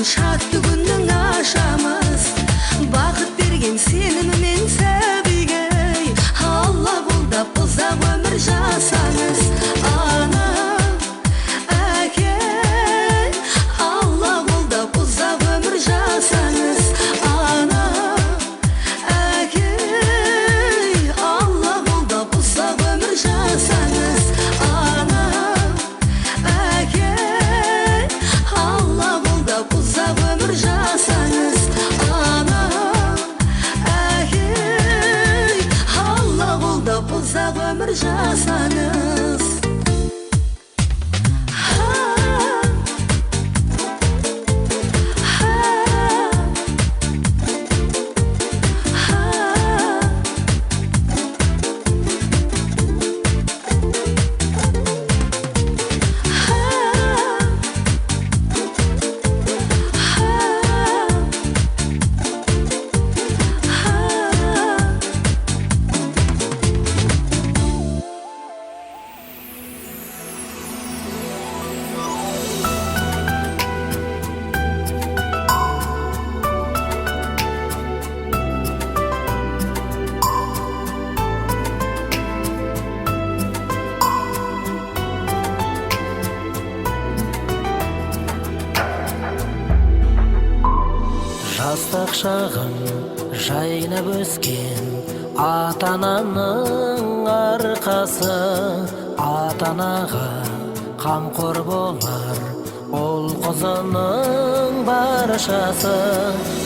шатты күннің ашамыз, бақыт берген сенімімен сәбиге. Алла қолдап ұзақ өмір жасаңыз, ана әке. Алла қолдап ұзақ өмір жасаңыз, ана әке. Алла қолдап ұзақ өмір жасаңыз, ана әке. Алла қолдап ұзақ өмір жасаңыз, ана әке. Алла қолдап ұзақ өмір жасаңыз. Жастық шағым жайнап өскен ата-ананың арқасы, ата-анаға қамқор болар ол қызының баршасы.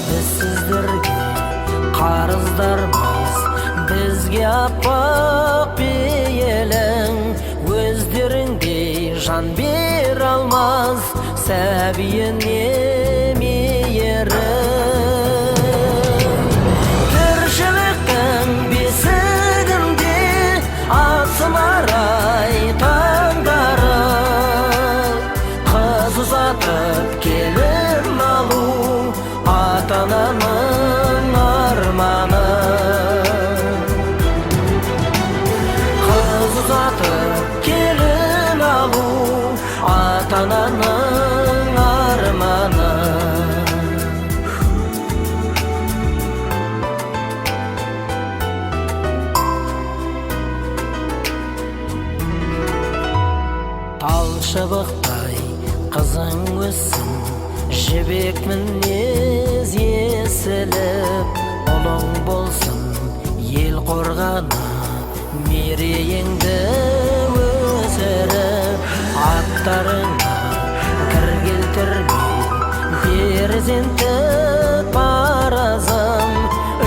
Біз сіздерге қарыздармыз, бізге аппақ пейілің, өздеріңдей жан бер алмас сәбиіне мейірім. Тіршіліктің бесігінде асыларай таңдары, қыз ұзатып келін алу ата-ананың арманы. Қыз ұзатып келін алу ата-ананың арманы. Тал шыбықтай қызың өссін, жібек мінез есіліп, ұлың болсын ел қорғаны, мерейіңді өсіріп. Аттарыңа кір келтірмей перзенттік парызым,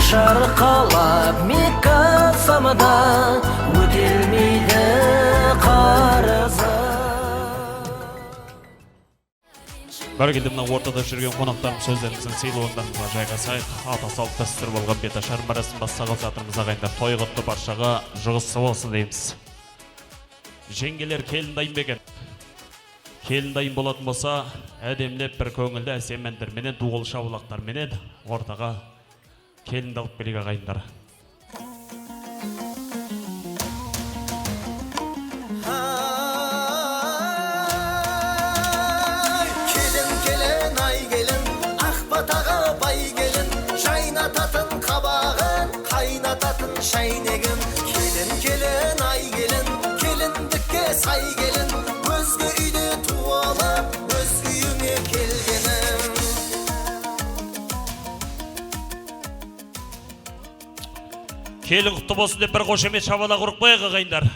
шырқалап Мекка самада өтелмейді қарызым. Бәрі келді мына ортада жүрген қонақтарым сөздеріңіздің сыйлығындарыңызға жайғасайық. Ата салт дәстүр болған беташар марасын бастағал жатырмыз ағайындар. Той құтты баршаға жұғысы болсын дейміз. Жеңгелер келін дайын бекен. Келін дайын болатын болса, әдемлеп бір көңілді әсем әндерменен, дуғыл шабылақтарменен ортаға келінді алып келейік ағайындар. Шайнегім келін келін ай келін, келіндікке сай келін, өзге үйде туалып өз үйіме келгенім. Келін құтты болсын деп бір қошемет шабала құрып қойық ағайындар.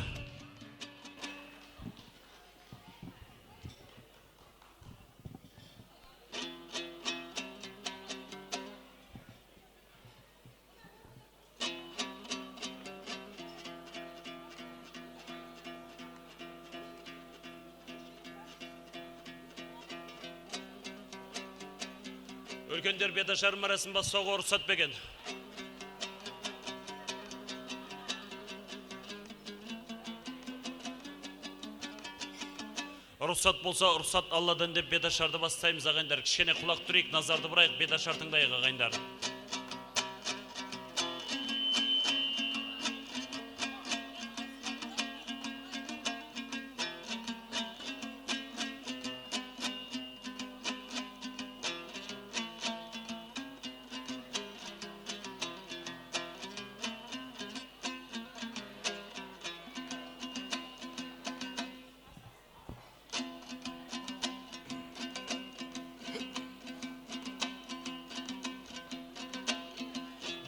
Үлкендер беташар марасын бастауға рұқсат берген. Рұқсат болса, рұқсат Алладан деп беташарды бастаймыз ағайындар. Кішкене құлақ түрейік, назарды бұрайық, беташар тыңдайық ағайындар.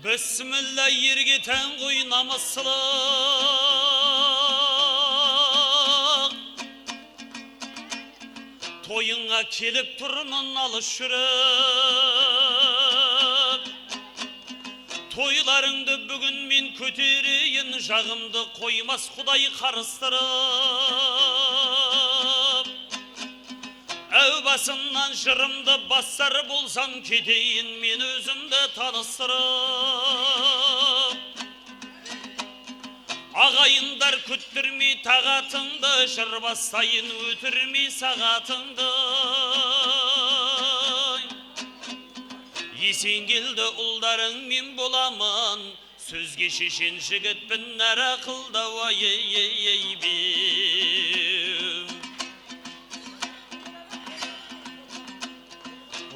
Bismillah yerге тән қой намысылық Тойыңа келіп тұрмын алыс жүріп Тойларыңды бүгін мен көтерейін жағымды қоймас Құдай қарыстырып Әу басымнан жырымды бастар болсам кетейін мен өзімді таныстырып Ағайындар күттірмей тағатыңды жыр бастайын өтірмей сағатыңды Есен келді ұлдарың мен боламын сөзге шешен жігітпін әр ақылда бем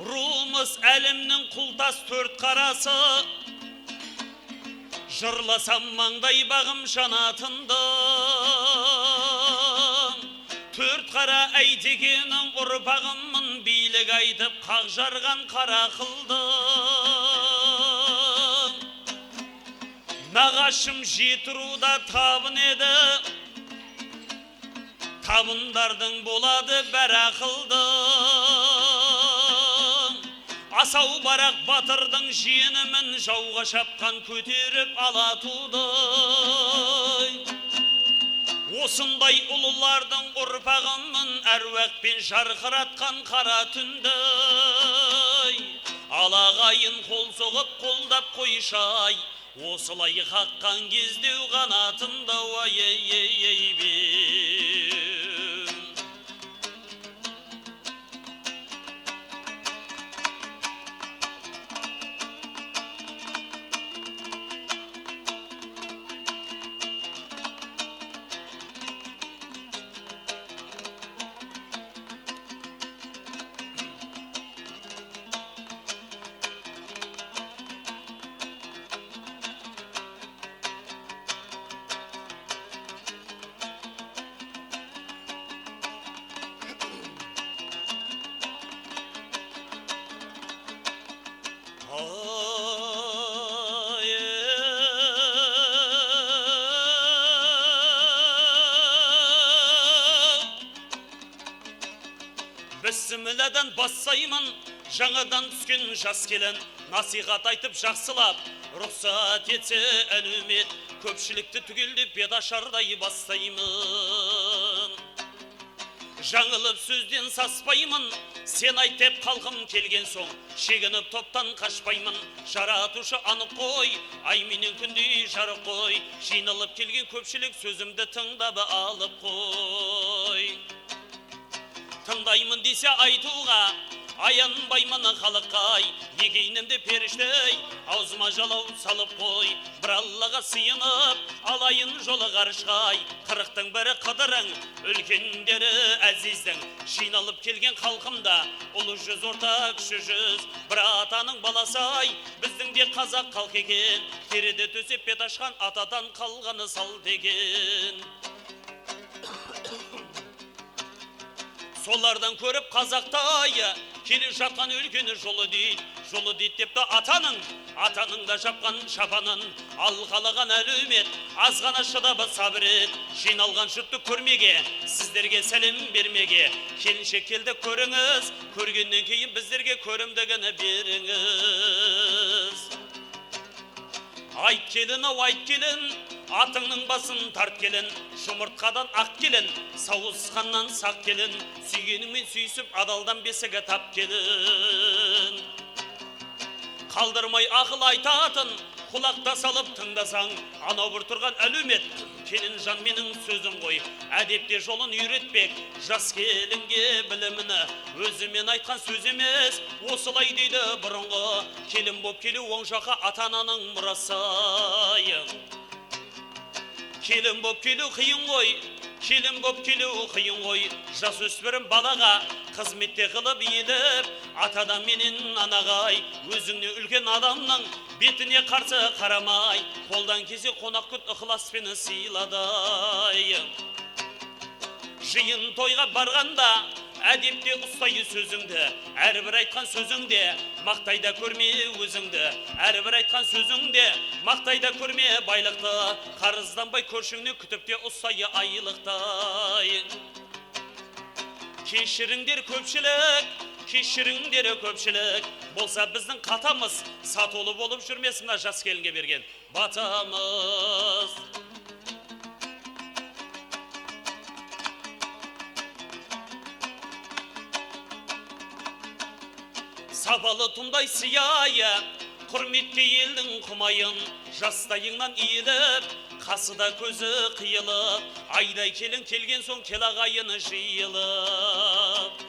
Руымыз әлемнің құлтас төрт қарасы Жырласам маңдай бағым жанатынды Төрт қара әйтекенің ұрпағымын билік айтып қақ жарған қара қылды Нағашым жетіруда табын еді Табындардың болады бәр ақылды Асау барақ батырдың жиенімін жауға шапқан көтеріп алатуды Осындай ұлылардың ұрпағымын әруақпен жарқыратқан қара түнді Алағайын қол соғып қолдап қойшай Осылай қаққан кездеу қанатында Бісмілладан бассаймын жаңадан түскен жас келін Насихат айтып жақсылап рұқсат етсе әлеумет Көпшілікті түгелдеп беташардай бастаймын Жаңылып сөзден саспаймын Сен айт деп қалқым келген соң Шегініп топтан қашпаймын Жаратушы анық қой Ай менен күндей жарық қой Жиналып келген көпшілік сөзімді тыңдап алып қой Тыңдаймын десе айтуға Аянбаймын халыққа Егейнімді періштей Аузыма жалау салып қой Бір Аллаға сыйынып Алайын жолы ғарышқай Қырықтың бірі қыдырың Үлкендері әзіздің Жиналып келген халқымда Ұлы жүз орта кіші жүз Бір атаның баласай Біздің де қазақ халық екен Тереде төсеп бет ашқан атадан қалғаны салт екен Солардан көріп қазақтай келе жатқан өлкені жолы дейді депті атаның да жапқан шапанын алқалаған әлеумет азғана шыдап сабыр ет жиналған жұртты көрмеге сіздерге сәлем бермеге келіншек келді көріңіз көргеннен кейін біздерге көрімдігіні беріңіз айт келін ау айт келін атыңның басын тарт келін жұмыртқадан ақ келін сауысқаннан сақ келін сүйгеніңмен сүйісіп адалдан бесігі тап келін қалдырмай ақыл айтатын құлақта салып тыңдасаң анау бір тұрған әлеумет келін жан менің сөзім ғой әдепте жолын үйретпек жас келінге біліміні өзімен айтқан сөз емес осылай дейді бұрынғы келін боп келу оң жаққа ата-ананың мұрасы келін боп келу қиын ғой келін боп келу қиын ғой жасөспірім балаға қызметте қылып иіліп атадан менен анағай өзіңне үлкен адамның бетіне қарсы қарамай қолдан кесе қонақ күт ықыласпен сыйладай жиын тойға барғанда әдепте ұстай сөзіңді, әрбір айтқан сөзіңде мақтайда көрме өзіңді, әрбір айтқан сөзіңде мақтайда көрме байлықты, қарызданбай көршіңнен күтіпте ұстай айлықтай. Кешіріңдер көпшілік, болса біздің қатамыз сатулы болып жүрмесін мына жас келінге берген батамыз. Сапалы тұндай сияйы, құрметке елдің құмайын, жастайыңнан иіліп, қасыда көзі қиылып, айдай келін келген соң келағайыны жиылып.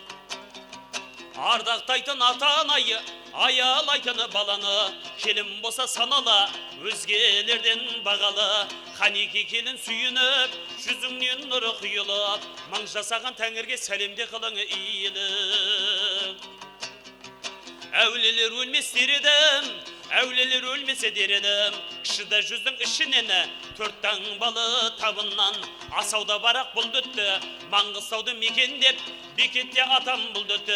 Ардақтайтын ата-анайы, аялайтыны баланы, келін болса саналы, өзгелерден бағалы, қанеке келін сүйініп, жүзіңнен нұры құйылып, маң жасаған тәңірге сәлемде қылыңы иіліп. Әулелер өлмес дередім, әулелер өлмесе дередім, кішіда жүздің ішінені, төрттің балы табыннан, асауда барақ бұлдытты, Маңғыстауды мекендеп, бекетте атам бұлдытты,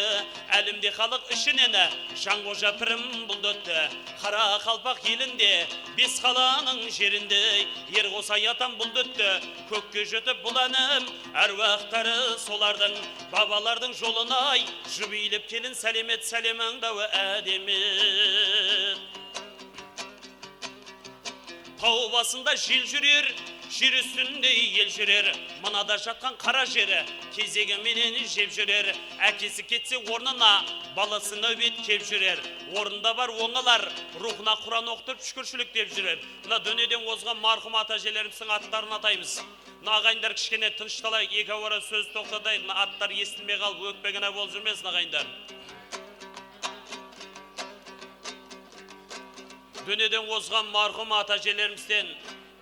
әлімде халық ішінені, Жанғожа пірім бұлдытты, қара қалпақ елінде, бес қаланың жерінде, Ерғосай атам бұлдытты, көкке жетіп бұланым, әруақтары солардың, бабалардың жолынай, жыбейліп келін сәлемет сәлеміңдауы әдемет. Тау басында жел жүрер, жер үстінде ел жүрер, мынада жатқан қара жері, кезегі менен жеп жүрер, әкесі кетсе орнына, баласы нәубет кеп жүрер, орында бар оңалар, рухына Құран оқытып шүкіршілік деп жүрер. Мына дүниеден озған марқұм ата-әжелеріміздің аттарын атаймыз. Мына ағайындар кішкене тынышталайық, екі ауара сөз тоқтатайық, мына аттар естілмей қалып, өкпегіне бол жүрмесін ағайындар. Дүниеден озған марқұм ата-әжелерімізден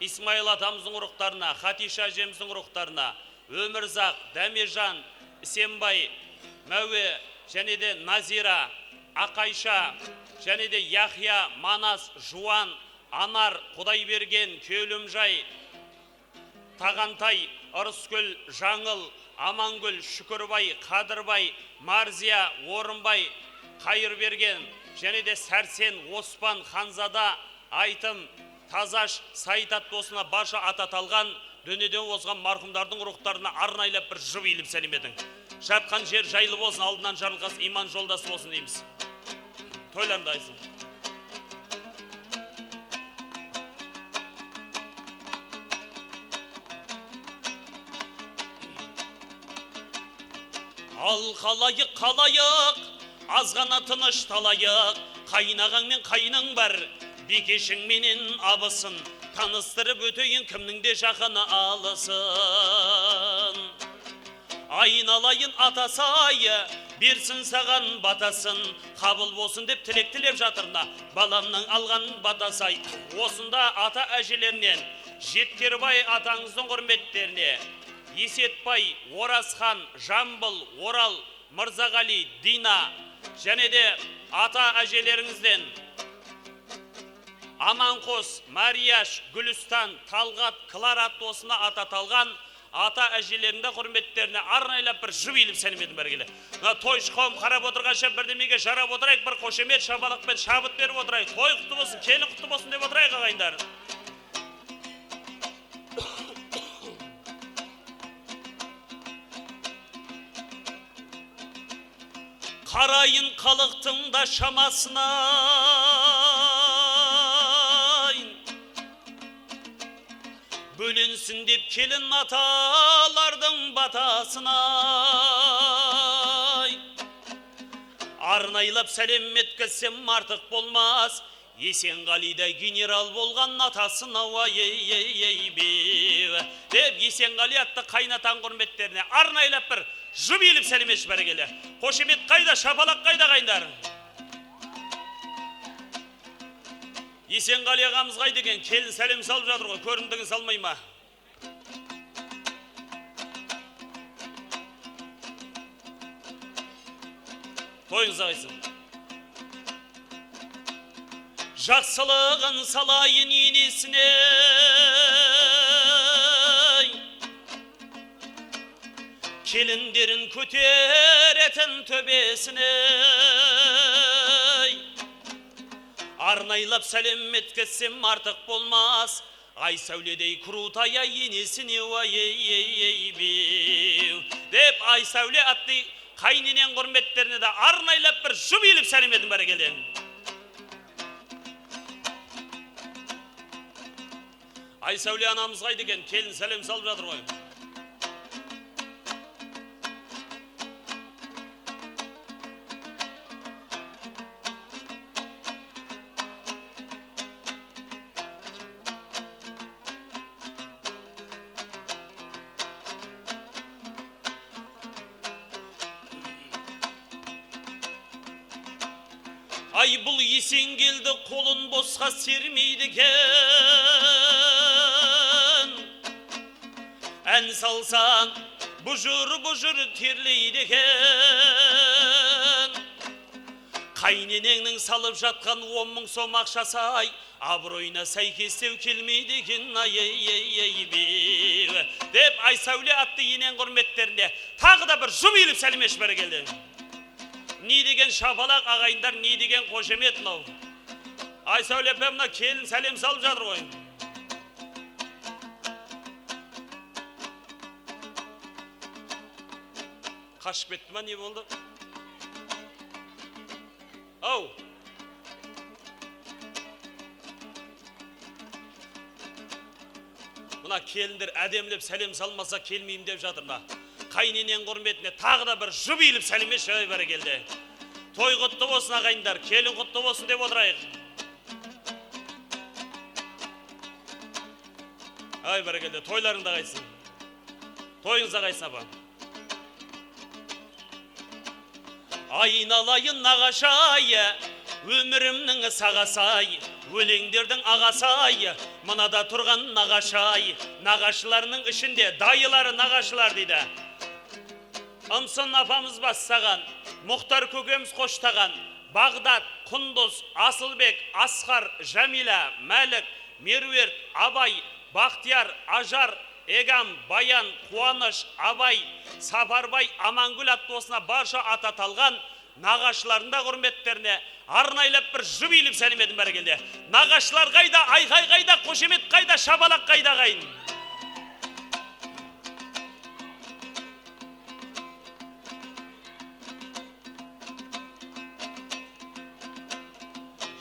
Исмаил атамыздың ұрықтарына, Хатиша әжеміздің ұрықтарына, Өмірзақ, Дәмежан, Ісенбай, Мәуе, және де Назира, Ақайша, және де Яхия, Манас, Жуан, Анар, Құдайберген, Көлімжай, Тағантай, Ырыскүл, Жаңыл, Амангүл, Шүкірбай, Қадырбай, Марзия, Орынбай, Қайырберген, және де Сәрсен, Оспан, Ханзада, Айтым, Тазаш, Сайтат досына барша ататалған дүниеден озған марқұмдардың рухтарына арнайлап бір жып иіліп сәлем едің. Жатқан жер жайлы болсын, алдынан жарылғас иман жолдасы болсын дейміз. Тойларында айсын. Ал қалайық, азғана тыныш талайық, қайнағаң мен қайның бар, бекешің менен абысын, таныстырып өтейін кімнің де жақыны алысын. Айналайын атасайы, берсін саған батасын, қабыл болсын деп тілек тілеп жатырна, баламның алған батасай. Осында ата әжелерінен, Жеткербай атаңыздың құрметтеріне, Есетбай, Оразхан, Жамбыл, Орал, Мырзағали, Дина, және де ата әжелеріңізден Аманқос, Марияш, Гүлістан, Талғат, Кларат досына ататалған ата әжелерінде құрметтеріне арнайлап бір жып иіліп сәлем едім бәргелі. Тойшы қауым қарап отырғанша бірдемеге жарап отырайық, бір қошемет шабалақпен шабыт беріп отырайық. Той құтты болсын, келін құтты болсын деп отырайық ағайындар. Қарайын халықтың да шамасына, бөленсін деп келін аталардың батасына. Арнайлап сәлем еткізсем артық болмас, Есенғалида генерал болған атасына деп Есенғали атты қайнатан құрметтеріне арнайлап бір жып иіліп сәлем етші бәрекелі. Қошемет қайда, шапалақ қайда қайындар? Есенғали ағамыз қайда екен? Келін сәлем салып жатыр ғой, көрімдігін салмай ма? Тойыңыз ағайсын. Жақсылығын салайын енесіне, келіндерін көтеретін төбесіне. Арнайлап сәлем еткізсем артық болмас, ай сәуледей крутая енесіне беу. Деп ай сәуле атты қайненен құрметтеріне де арнайлап бір жұп еліп сәлем едім бәрекелді. Ай сәуле анамыз қайды екен, келін сәлем салып жатыр ғой. Ай бұл есен келді, қолын босқа сермейді екен. Ән салсан, бұжыр терлейді екен. Қайненеңнің салып жатқан 10 мың сом ақшасы ай, абыройына сәйкестеу келмейді екен. Деп ай сәуле атты енен құрметтерінде тағы да бір жұп еліп сәлемеш бәрекелді. Не деген шапалақ ағайындар, не деген қошемет мынау. Ай сәуле апа мына келін сәлем салып жатыр ғой. Қашып кетті ма, не болды? Ау! Мына келіндер әдемлеп сәлем салмаса келмеймін деп жатыр мына. Қайненен құрметіне тағы да бір жұп еліп сәлемеш жай бәрекелді. Той құтты болсын ағайындар, келін құтты болсын деп отырайық. Ай бәрекелді, тойларың да қайсын. Тойыңыз да қайсын апа. Айналайын нағашайы, өмірімнің сағасай, өлеңдердің ағасай, мынада тұрған нағашай, нағашыларының ішінде дайылары нағашылар дейді. Ымсын апамыз бастаған, Мұхтар көкеміз қоштаған, Бағдат, Құндыз, Асылбек, Асқар, Жәмила, Мәлік, Меруерт, Абай, Бақтияр, Ажар, Егам, Баян, Қуаныш, Абай, Сапарбай, Амангүл атты осына барша ататалған нағашыларында құрметтеріне арнайлап бір жұп еліп сәлем едім бәрекелді. Нағашылар қайда, айқай қайда, қошемет қайда, шабалақ қайда қайын.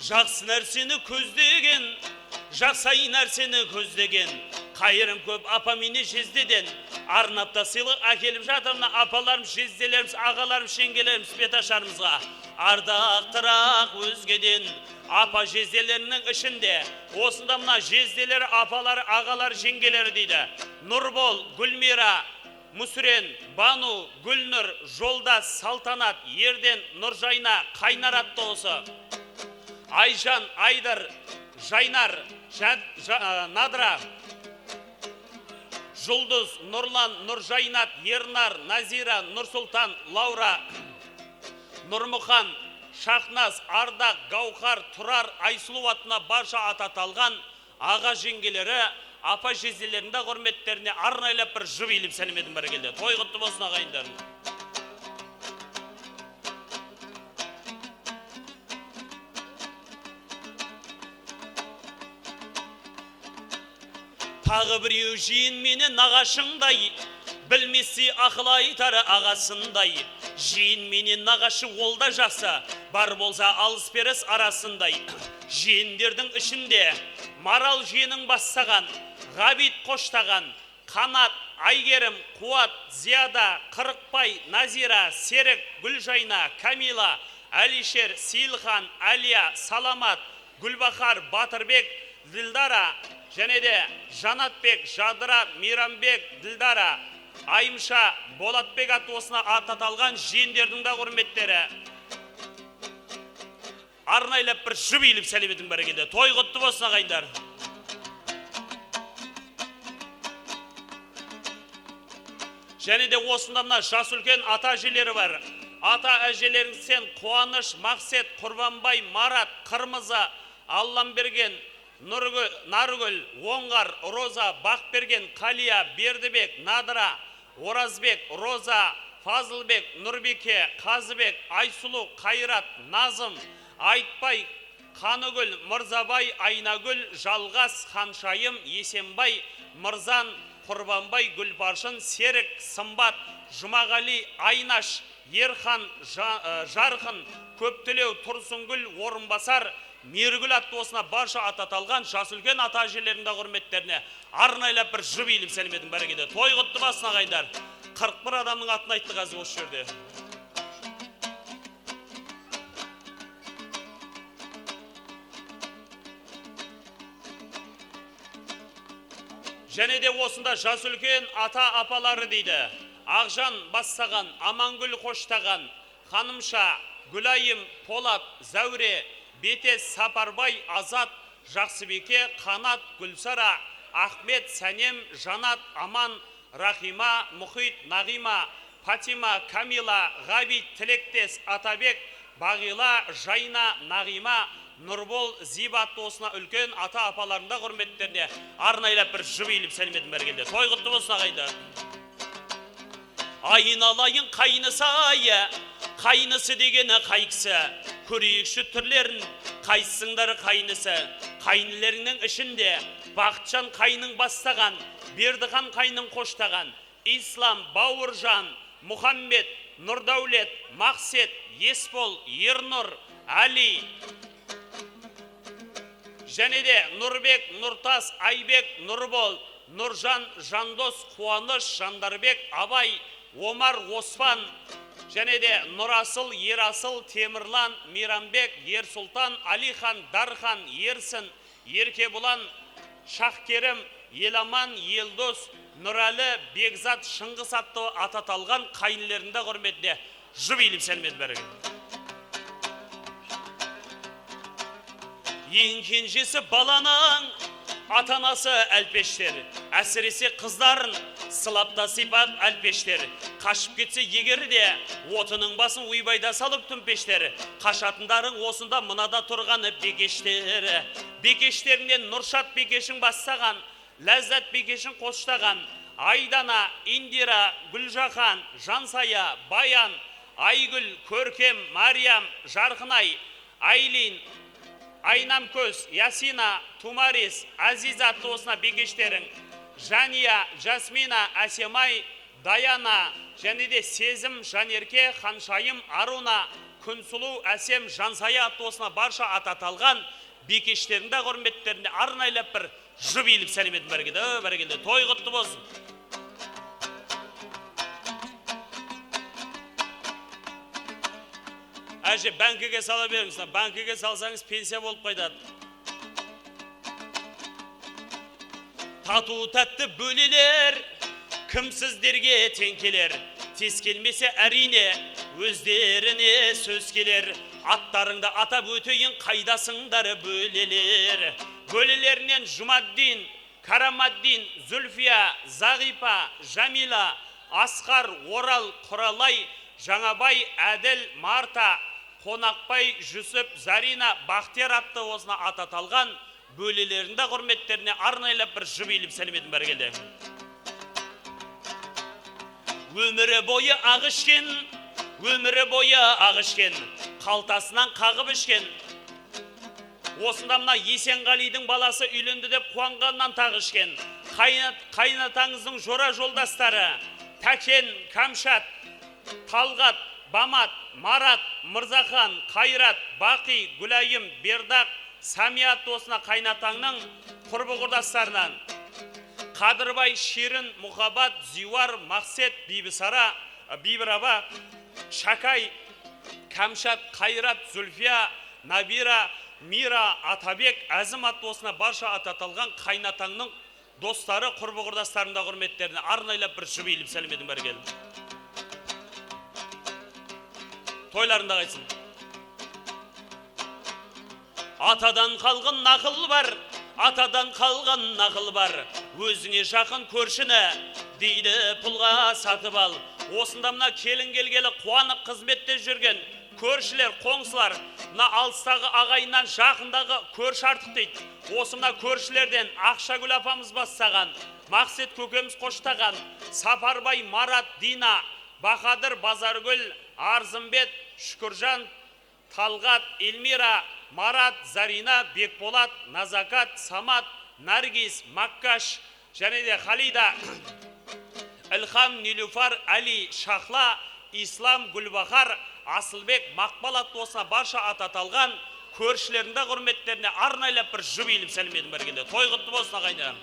Жақсы нәрсені көздеген, жақсай нәрсені көздеген, қайырым көп апа мені жездеден, арнапта сыйлық әкеліп жатырмына апаларым, жезделеріміз, ағаларым, шеңгелеріміз беташарымызға. Ардақтырақ өзгеден, апа жезделерінің ішінде, осында мына жезделері, апалары, ағалары, жеңгелері дейді. Нұрбол, Гүлмира, Мүсірен, Бану, Гүлнұр, Жолдас, Салтанат, Ерден, Нұржайна, Қайнаратты осы. Айжан, Айдар, Жайнар, Надра, Жұлдыз, Нұрлан, Нұржайнат, Ернар, Назира, Нұрсұлтан, Лаура, Нұрмұхан, Шахназ, Ардақ, Гаухар, Тұрар, Айсұлу атына барша ататалған аға жеңгелері, апа жезделерінде құрметтеріне арнайлап бір жұп еліп сәлем едім бәрекелді. Той құтты болсын ағайындар. Тағы біреу жиын мені нағашыңдай, білмесі ақыл айтары ағасындай. Жиын мені нағашы ол да жасы, бар болса алыс беріс арасындай. Жиындердің ішінде Марал жиының бастаған, Ғабит қоштаған, Қанат, Айгерім, Қуат, Зияда, Қырықбай, Назира, Серік, Гүлжайна, Камила, Әлишер, Сейілхан, Әлия, Саламат, Гүлбахар, Батырбек, Дилдара, және де Жанатбек, Жадыра, Мейрамбек, Дилдара, Айымша, Болатбек атты осына ататалған жиендердің да құрметтері. Арнайлап бір жұп еліп сәлем едім бәрекелді. Той құтты болсын ағайындар. Және де осында мына жас үлкен ата әжелері бар. Ата әжелерің сен Қуаныш, Мақсет, Құрбанбай, Марат, Қырмызы, Алламберген, Наргүл, Оңғар, Роза, Бақберген, Қалия, Бердібек, Надыра, Оразбек, Роза, Фазылбек, Нұрбеке, Қазыбек, Айсұлу, Қайрат, Назым, Айтбай, Қанығүл, Мырзабай, Айнагүл, Жалғас, Ханшайым, Есенбай, Мырзан, Құрбанбай, Гүлбаршын, Серік, Сымбат, Жұмағали, Айнаш, Ерхан, Жарқын, Көптілеу, Тұрсынгүл, Орынбасар, Мергүл атты осына барша аты аталған жас үлкен ата әжелердің да құрметтеріне арнайлап бір жыр билеп сәлеметін бәрекелді. Той құтты болсын ағайындар. 41 адамның атын айтты қазір осы жерде. Және де осында жас үлкен ата апалары дейді. Ақжан Бассаған, Амангүл Қоштаған, Ханымша, Гүлайым, Полат, Зәуре, Бетес, Сапарбай, Азат, Жақсыбеке, Қанат, Гүлсара, Ахмет, Сәнем, Жанат, Аман, Рахима, Мұхит, Нағима, Патима, Камила, Ғабит, Тілектес, Атабек, Бағила, Жайна, Нағима, Нұрбол, Зибат осына үлкен ата апаларында құрметтеріне арнайлап бір жыр билеп сәлеметін бәргелде. Той құтты болсын ағайындар. Айналайын қайнысы айы, қайнысы дегені қайкысы, көрейікші түрлерін қайсыңдар қайнысы. Қайнылерінің ішінде Бақытжан қайның бастаған, Бердіхан қайның қоштаған, Ислам, Бауыржан, Мұхаммед, Нұрдаулет, Мақсет, Есбол, Ернұр, Али, және де Нұрбек, Нұртас, Айбек, Нұрбол, Нұржан, Жандос, Қуаныш, Жандарбек, Абай, Омар, Оспан, және де Нұрасыл, Ерасыл, Темірлан, Мирамбек, Ерсұлтан, Алихан, Дархан, Ерсін, Еркебұлан, Шақкерім, Еламан, Елдос, Нұрәлі, Бекзат, Шыңғыс атты ататалған қайнылерінде құрметіне жыр билеп сәлемет бәрекелді. Ең кенжесі баланың атанасы әлпештер, әсіресе қыздарын сылапта сипап әлпештер. Қашып кетсе егер де отының басын ойбайда салып түмпештер. Қашатындарың осында мынада тұрғаны бекештері. Бекештерінен Нұршат бекешін бастаған, Ләззат бекешін қоштаған, Айдана, Индира, Гүлжахан, Жансая, Баян, Айгүл, Көркем, Мариям, Жарқынай, Айлин, Айнамкөз, Ясина, Тумарис, Азиза осына бекештерің, Жания, Жасмина, Әсемай, Даяна, және де Сезім, Жанерке, Ханшайым, Аруна, Күнсұлу, Әсем, Жансая осына барша ататалған бекештерінде құрметтерінде арнайлап бір жыр билеп сәлеметін бәрекелді. Той құтты болсын. Әже, бәңкіге сала беріңіз. Бәңкіге салсаңыз пенсия болып қайтады. Тату тәтті бөлелер, кімсіздерге тең келер. Тез келмесе әрине, өздеріне сөз келер. Аттарыңды атап өтейін, қайдасыңдар бөлелер. Бөлелерінен Жұмаддин, Карамаддин, Зүлфия, Зағипа, Жамила, Асқар, Орал, Құралай, Жаңабай, Әділ, Марта, Қонақбай, Жүсіп, Зарина, Бақтияр атты осына ататалған бөлелерінде құрметтеріне арнайлап бір жыр билеп сәлеметін бәрекелді. Өмірі бойы ағышкен, өмірі бойы ағышкен, қалтасынан қағып ішкен. Осында мына Есенғалидың баласы үйленді деп қуанғаннан тағышкен. Қайнатаңыздың жора жолдастары Тәкен, Камшат, Талғат, Бамат, Марат, Мырзахан, Қайрат, Бақи, Гүлайым, Бердақ, Самият осына қайнатаңның құрбы құрдастарынан Қадырбай, Шерін, Мұхабат, Зюар, Мақсет, Бибісара, Бибіраба, Шакай, Камшат, Қайрат, Зүлфия, Набира, Мира, Атабек, Әзім атты осына барша ататалған қайнатаңның достары, құрбы құрдастарында құрметтеріне арнайлап бір жыр билеп сәлеметін бәрекелді. Тойларында қайтсын. Атадан қалған нақыл бар, атадан қалған нақыл бар. Өзіңе жақын көршіні дейді пұлға сатып ал. Осында мына келін келгелі қуанып қызметте жүрген көршілер, қоңсылар, мына алыстағы ағайыннан жақындағы көрші артық дейді. Осы мына көршілерден Ақшагүл апамыз бастаған, Мақсет көкеміз қоштаған, Сапарбай, Марат, Дина, Бақадыр, Базаргүл, Арзымбет, Шүкіржан, Талғат, Эльмира, Марат, Зарина, Бекболат, Назакат, Самат, Наргиз, Маккаш, және де Халида, Илхам, Нилуфар, Али, Шахла, Ислам, Гүлбахар, Асылбек, Мақбалат осына барша аты аталған көршілерінде құрметтеріне арнайлап бір жұп иіліп сәлем едім бергенде. Той құтты болсын ағайындар.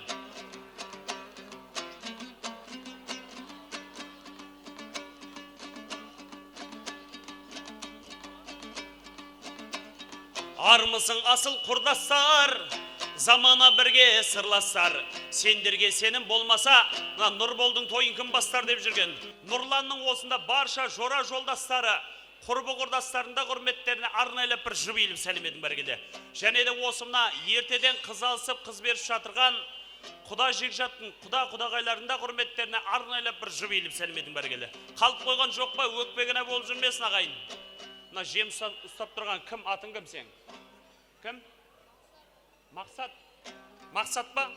Армысың асыл құрдастар, замана бірге сырластар. Сендерге сенім болмаса, нұр болдың тойын кім бастар деп жүрген. Нұрланның осында барша жора жолдастары, құрбы құрдастарында құрметтеріне арнайлап бір жұп иіліп сәлем едім бергенде. Және де осымна ертеден қыз алысып қыз беріп жатырған құда жекжаттың құдағайларында құрметтеріне арнайлап бір жұп иіліп сәлем едім бергенде. Қалып қойған жоқ па, өкпегіне болып жүрмесін ағайын. Мына жем ұстап тұрған кім, атын кім сен? Кім? Мақсат. Мақсат па?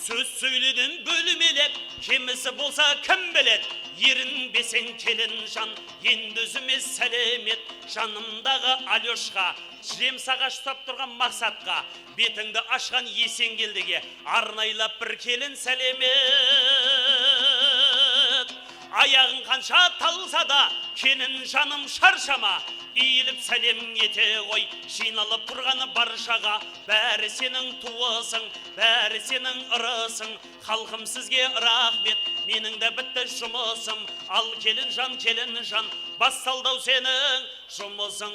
Сөз сөйледен бөлімелеп, кемісі болса кім білет? Ерін бесен келін жан, енді үзіме сәлемет. Жанымдағы Алешқа, жем сағаш ұстап тұрған Мақсатқа, бетіңді ашқан Есенгелдіге арнайлап бір келін сәлемет. Аяғын қанша талса да, келін жаным шаршама, иіліп сәлем ете ғой, жиналып тұрғаны баршаға. Бәрі сенің туысың, бәрі сенің ырысың, халқым сізге рахмет, менің де бітті жұмысым. Ал келін жан, басталдау сенің жұмысың.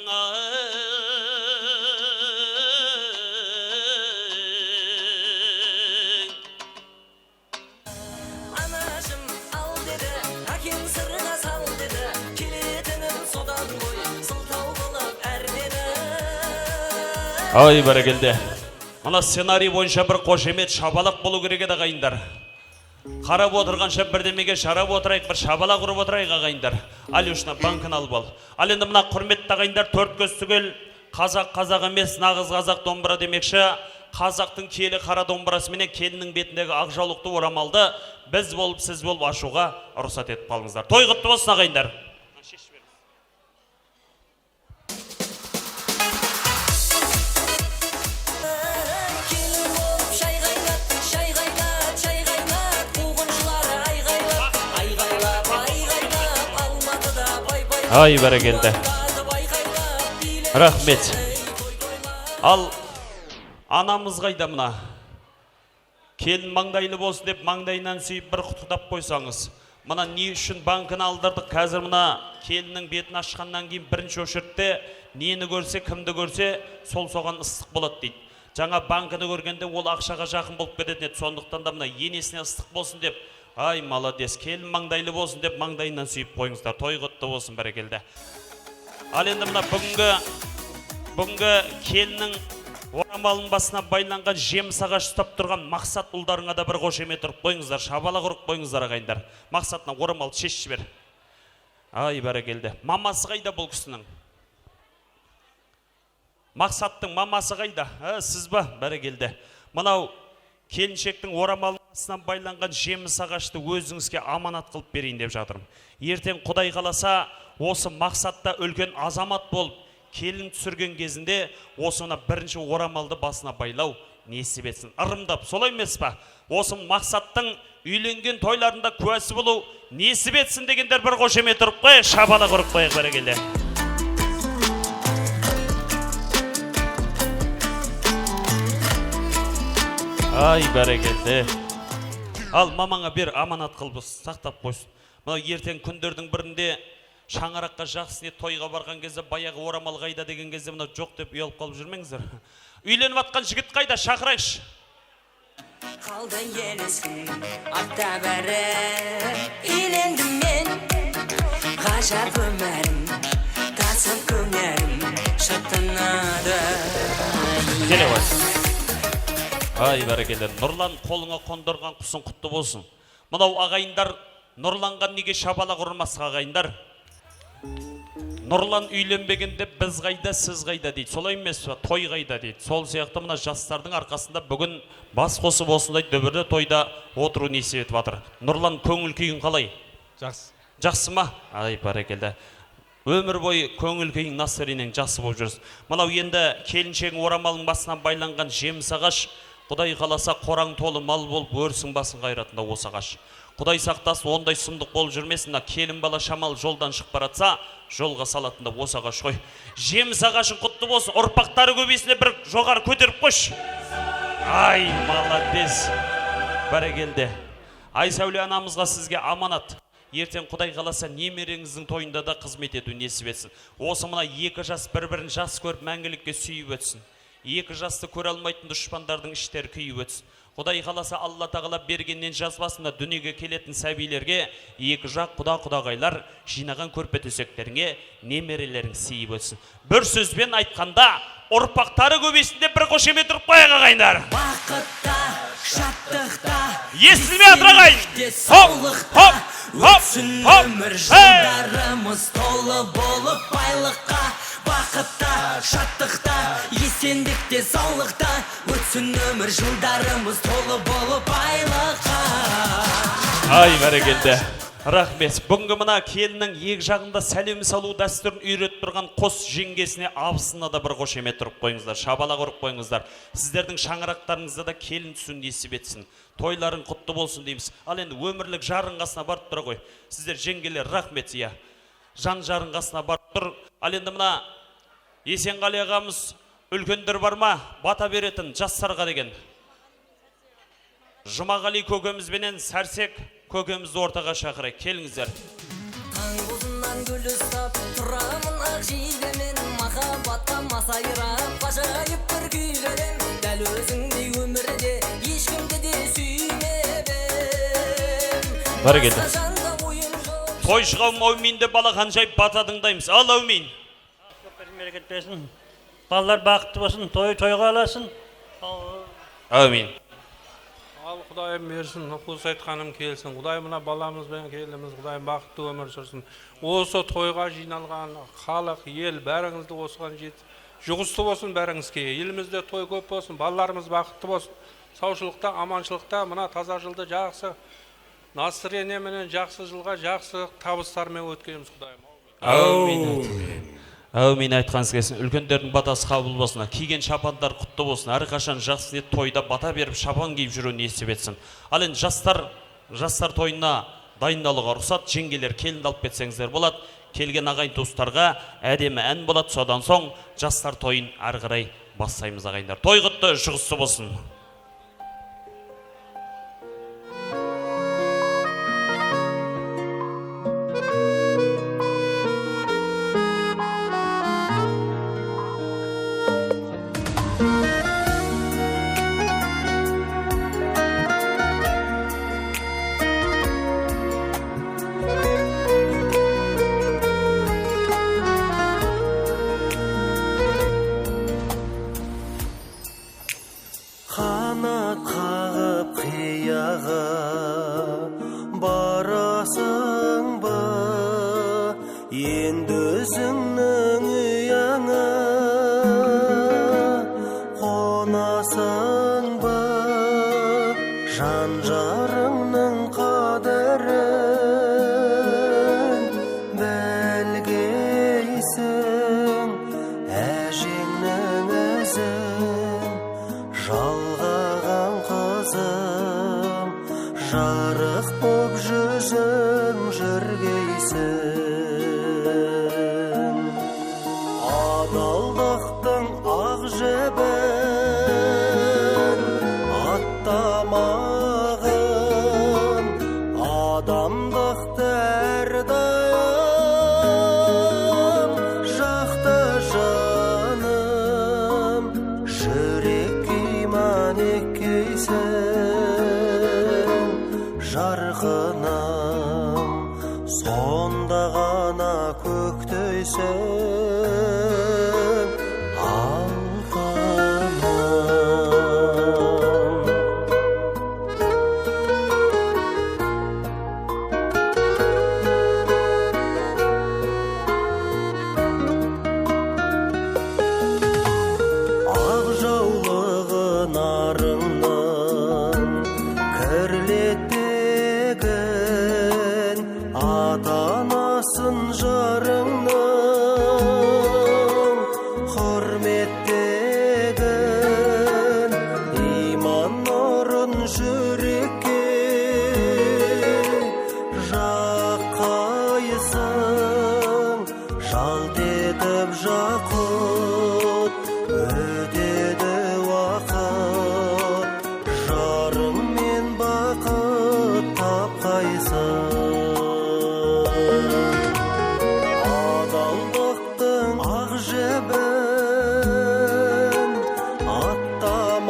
Анашым ал деді, әкең сырға сал деді, келетінім содан ғой, сылтау қылып әрдеді. Ай бәрекелді. Мына сценарий бойынша бір қошемет шабалақ болу керек еді ағайындар. Қарап отырғанша бірдемеге шарап отырайық, бір шабала құрып отырайық ағайындар. Алюшна банкын алып ал. Ал енді мына құрметті ағайындар, төрт көз түгел, қазақ емес, нағыз қазақ домбыра демекші. Қазақтың келі қара домбырасы менен келіннің бетіндегі ақ жаулықты орамалды біз болып, сіз болып ашуға рұқсат етіп қалыңыздар. Той құтты болсын ағайындар. Ай бәрекелді. Рахмет. Ал анамыз қайда мына? Келін маңдайлы болсын деп маңдайынан сүйіп бір құттықтап қойсаңыз. Мына не үшін банкын алдырдық? Қазір мына келіннің бетін ашқаннан кейін бірінші очередте нені көрсе, кімді көрсе, сол соған ыстық болады дейді. Жаңа банкыны көргенде ол ақшаға жақын болып кететін еді. Сондықтан да мына енесіне ыстық болсын деп, ай молодец, келін маңдайлы болсын деп маңдайынан сүйіп қойыңыздар. Той құтты болсын бәрекелді. Ал енді мына бүгінгі келіннің орамалының басына байланған жеміс ағаш ұстап тұрған Мақсат ұлдарыңа да бір қошемет ұрып қойыңыздар, шабала құрып қойыңыздар ағайындар. Мақсатына орамалды шешіп жібер. Ай бәрекелді. Мамасы қайда бұл кісінің? Мақсаттың мамасы қайда? Сіз ба? Бәрекелді. Мынау келіншектің орамалынан байланған жеміс ағашты өзіңізге аманат қылып берейін деп жатырмын. Ертең Құдай қаласа, осы Мақсатта үлкен азамат болып, келін түсірген кезінде осына бірінші орамалды басына байлау несіп етсін. Ырымдап, солай емес па? Осы Мақсаттың үйленген тойларында куәсі болу несіп етсін дегендер бір қошемет ұрып қой, шабала құрып қойық бәрекелді. Ай бәрекелді. Ал мамаңа бер аманат қылбыз, сақтап қойсын. Мынау ертең күндердің бірінде шаңыраққа жақсыне тойға барған кезде баяғы орамал қайда деген кезде мынау жоқ деп ұялып қалып жүрмеңіздер. Үйленіп атқан жігіт қайда, шақырайшы. Қалды елесін атта бәрі, үйлендім мен, ғажап өмірім, тасып көңерім, тынады. Келе ғой. Ай, бәрекелді. Нұрлан қолыңа қондырған құсың құтты болсын. Мынау ағайындар Нұрланға неге шабала құрмас ағайындар? Нұрлан үйленбегенде біз қайда, сіз қайда дейді. Солай емес пе? Той қайда дейді. Сол сияқты мына жастардың арқасында бүгін бас қосып осындай дүбірлі тойда отыру несіп етіп жатыр. Нұрлан, көңіл күйің қалай? Жақсы. Жақсы ма? Ай, бәрекелді. Өмір бойы көңіл күйің настроениең жақсы болып жүрсің. Мынау енді келіншегің орамалың басынан байланған жеміс ағаш, Құдай қаласа қораң толы мал болып өрсің басын қайратында осы ағаш. Құдай сақтасын, ондай сұмдық болып жүрмесін. Келін бала шамал жолдан шығып баратса, жолға салатында осы ағаш қой. Жеміс ағашың құтты болсын, ұрпақтары көбейсіне бір жоғары көтеріп қош. Ай, молодец. Бәрекелді. Айсәуле анамызға сізге аманат. Ертең Құдай қаласа немереңіздің тойында да қызмет ету несіп етсін. Осы мына екі жас бір-бірін жас көріп мәңгілікке сүйіп өтсін. Екі жасты көре алмайтын дұшпандардың іштері күйіп өтсін. Құдай қаласа Алла тағала бергеннен жазбасында дүниеге келетін сәбилерге екі жақ құда-құдағайлар жинаған көрпе төсектеріңе немерелерің сыйып өтсін. Бір сөзбен айтқанда, ұрпақтары көбейсінде бір қошемет ұрып қояқ ағайындар. Бақытта, шаттықта, естілме атыр ағайын. Саулықта, өтсін өмір жылдарымыз толы болып байлыққа. Бақытта, шаттықта, есендікте, саулықта, өтсін өмір жылдарымыз толы болып байлыққа. Ай, бәрекелді. Рахмет. Бүгінгі мына келіннің екі жағында сәлем салу дәстүрін үйретіп тұрған қос жеңгесіне абысына да бір қошемет тұрып қойыңыздар, шабала құрып қойыңыздар. Сіздердің шаңырақтарыңызда да келін түсін несіп етсін. Тойларың құтты болсын дейміз. Ал енді өмірлік жарын қасына барып тұра ғой. Сіздер жеңгелер рахмет, иә. Жан жарын қасына барып тұр. Ал енді мына Есенғали ағамыз үлкендер бар ма? Бата беретін жастарға деген. Жұмағали көкемізбенен Сәрсек көкемізді ортаға шақырайық. Келіңіздер. Таң ұзынан гүл ұстап тұрамын ақ жейдемен, махаббатқа масайрап қажайып бір күйлерем. Дәл өзіңдей өмірде ешкімді де сүймедім. Бәрекелді. Той шығауым әуминді балақан жайып батадыңдаймыз. Ал әумин. Берекет берсін. Балалар бақытты болсын, тойға аласын. Әумин. Ал Құдайым берсін, құлыс айтқаным келсін. Құдай мына баламызбен келдіміз, Құдайым бақытты өмір сүрсін. Осы тойға жиналған халық, ел бәріңізді осыған жұғысты болсын бәріңізге. Елімізде той көп болсын, балаларымыз бақытты болсын. Саушылықта, аманшылықта, мына таза жылды жақсы, настроениеменен жақсы жылға жақсы табыстармен өткеніміз Құдайым. Әумин. Әумин айтқаныз келсін. Үлкендердің батасы қабыл болсын. Киген шапандар құтты болсын. Әрқашан жақсы ет тойда бата беріп шапан киіп жүру несіп етсін. Ал енді жастар тойына дайындалуға рұқсат. Жеңгелер келінді алып кетсеңіздер болады. Келген ағайын туыстарға әдемі ән болады. Содан соң жастар тойын ары қарай бастаймыз ағайындар. Той құтты, жұғысты болсын. Сонда ғана көктейсің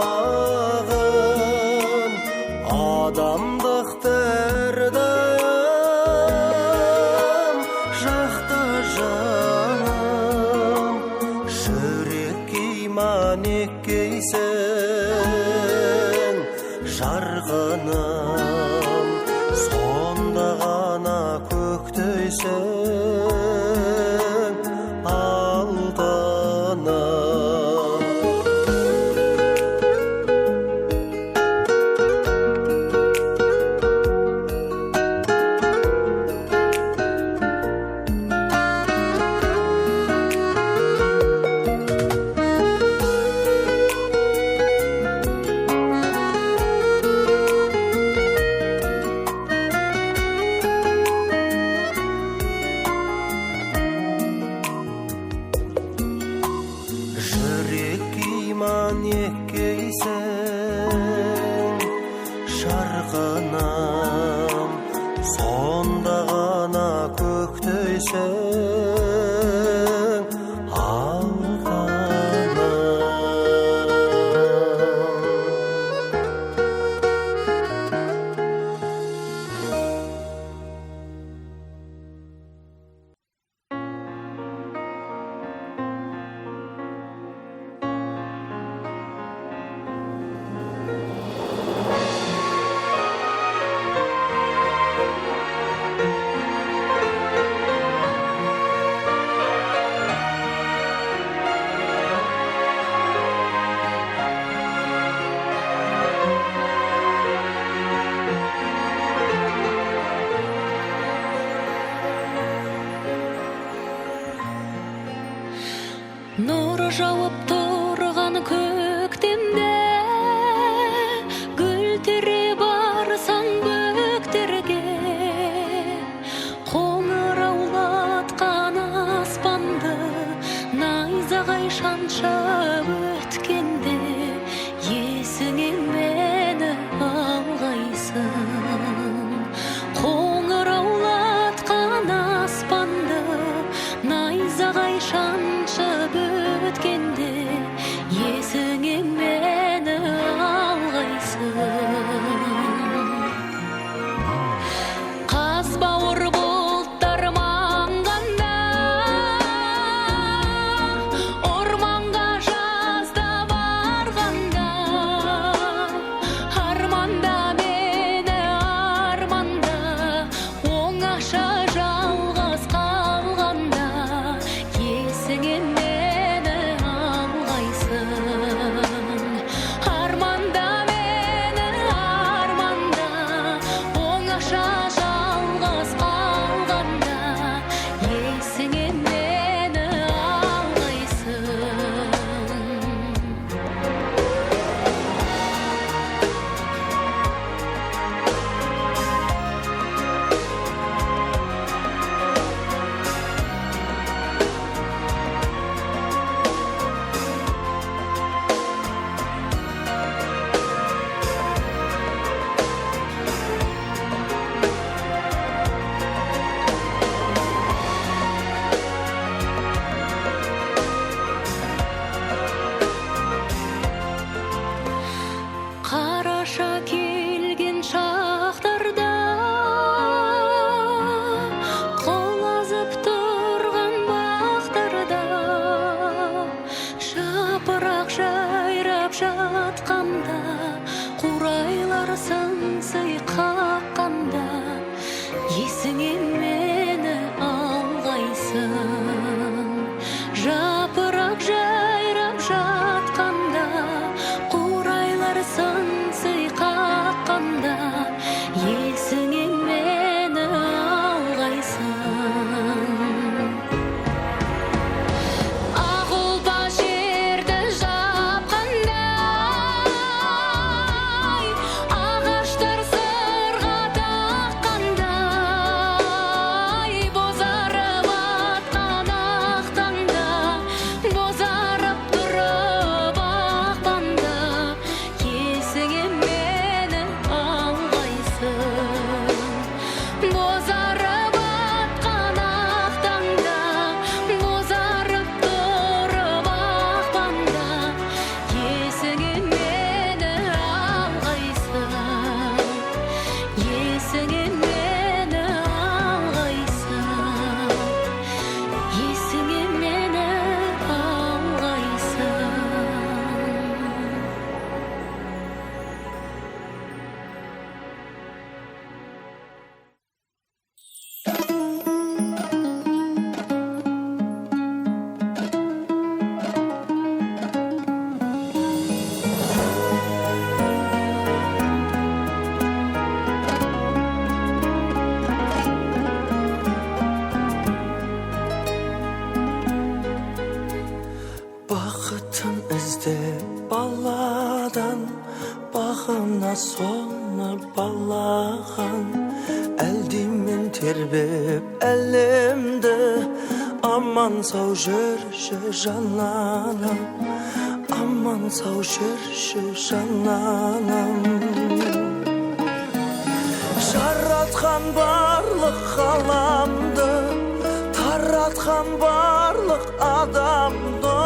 маған адамдықты әрдайым жақта жаным жүрекке иман еккейсің жарғыным сонда ғана көктейсің Нұры жауып тұрған көктемде гүл тере барсаң бөктерге қоңыраулатқан аспанды найзағай шаншып өткенде есіңе мені алғайсың қоңыраулатқан аспанды найзағай шаншып өткенде есіңе мені алғайсың қаз бауыр бұлттар маңғанда орманға жазда барғанда арманда мені арманда оңаша жалғыз қалғанда есіңе мені алғайсың арманда мені арманда оңаша жалғыз қалғанда есіңе мені алғайсың қараша келген шақтарда құлазып тұрған бақтарда жапырақ жайрап жатқанда қурайлар сыңсый қаққанда есіңе мені алғайсың жапырақ жайрап жатқанда қурайлар сыңсый қаққанда есіңе мені алғайсың ақ ұлпа жерді жапқандай ағаштар сырға таққандай бозарып атқан ақ таңда бозарып тұрып ақпанда есіңе Алладан бағына соны балаған, әлдимен тербеп әлемді, аман сау жүрші жананам, аман сау жүрші жананам. Жаратқан барлық ғаламды, таратқан барлық адамды,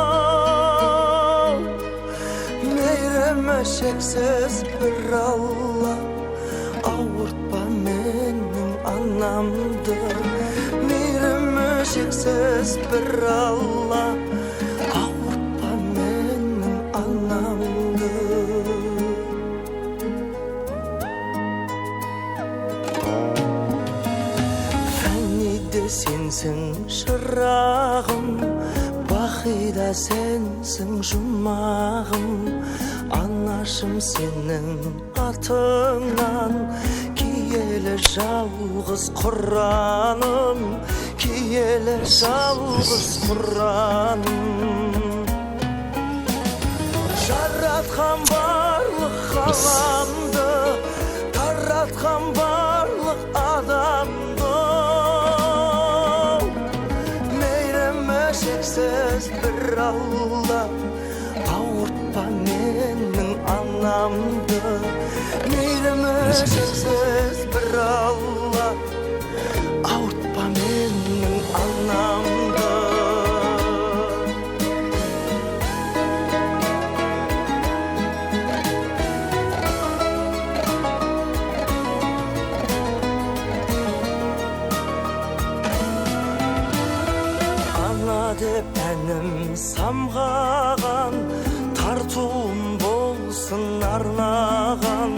мейірімі шексіз бір Алла, ауыртпа менің анамды. Мейірімі шексіз бір Алла, ауыртпа менің анамды. Сенсің шырағым, бақида сенсің жұмағым, анашым сенің атыңнан, киелі жалғыз Құраным, киелі жалғыз Құраным. Жаратқан барлық ғаламды, таратқан барлық адамды, шексіз бір Алла, ауыртпа менің анамды. Мейірімі шексіз бір Алла, ауыртпа менің анамды. Деп әнім самғаған, тартуым болсын арнаған,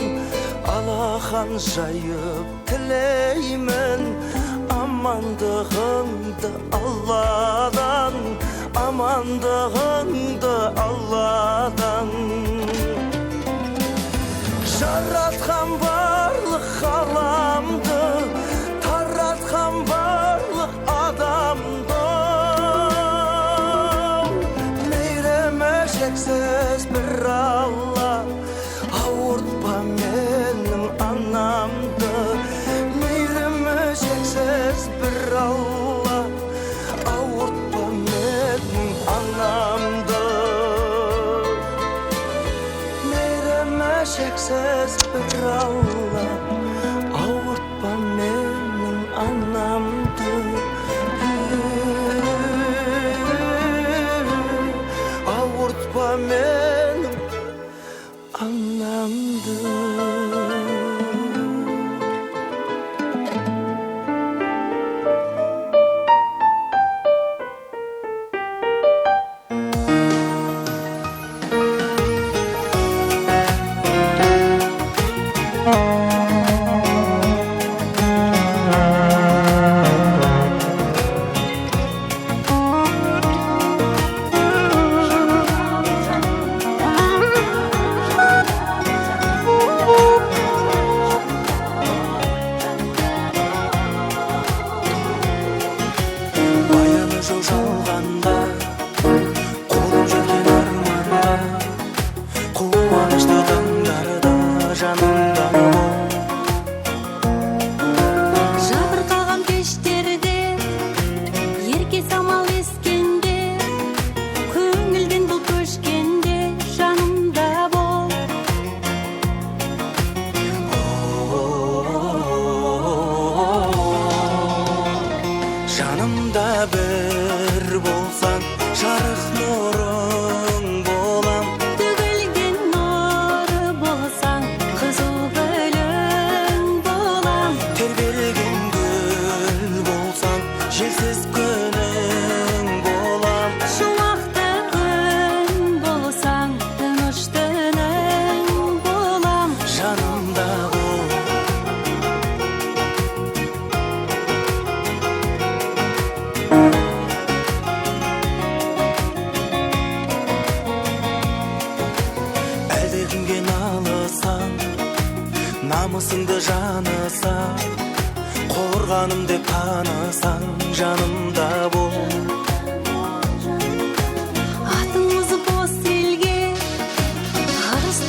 алақан жайып тілеймін, амандығыңды Алладан, амандығыңды Алладан. Жаратқан барлық ғаламды, таратқан барлық адамды, шексіз бір Алла, ауыртпа менің анамды. Мейірімі шексіз бір Алла, ауыртпа менің анамды. Мейірімі шексіз бір Алла, ауыртпа менің анамды. Ауыртпа менің анамды. намысыңды жаныса, қорғаным деп танысаң, жанымда бол. Атыңыз бос елге, арыс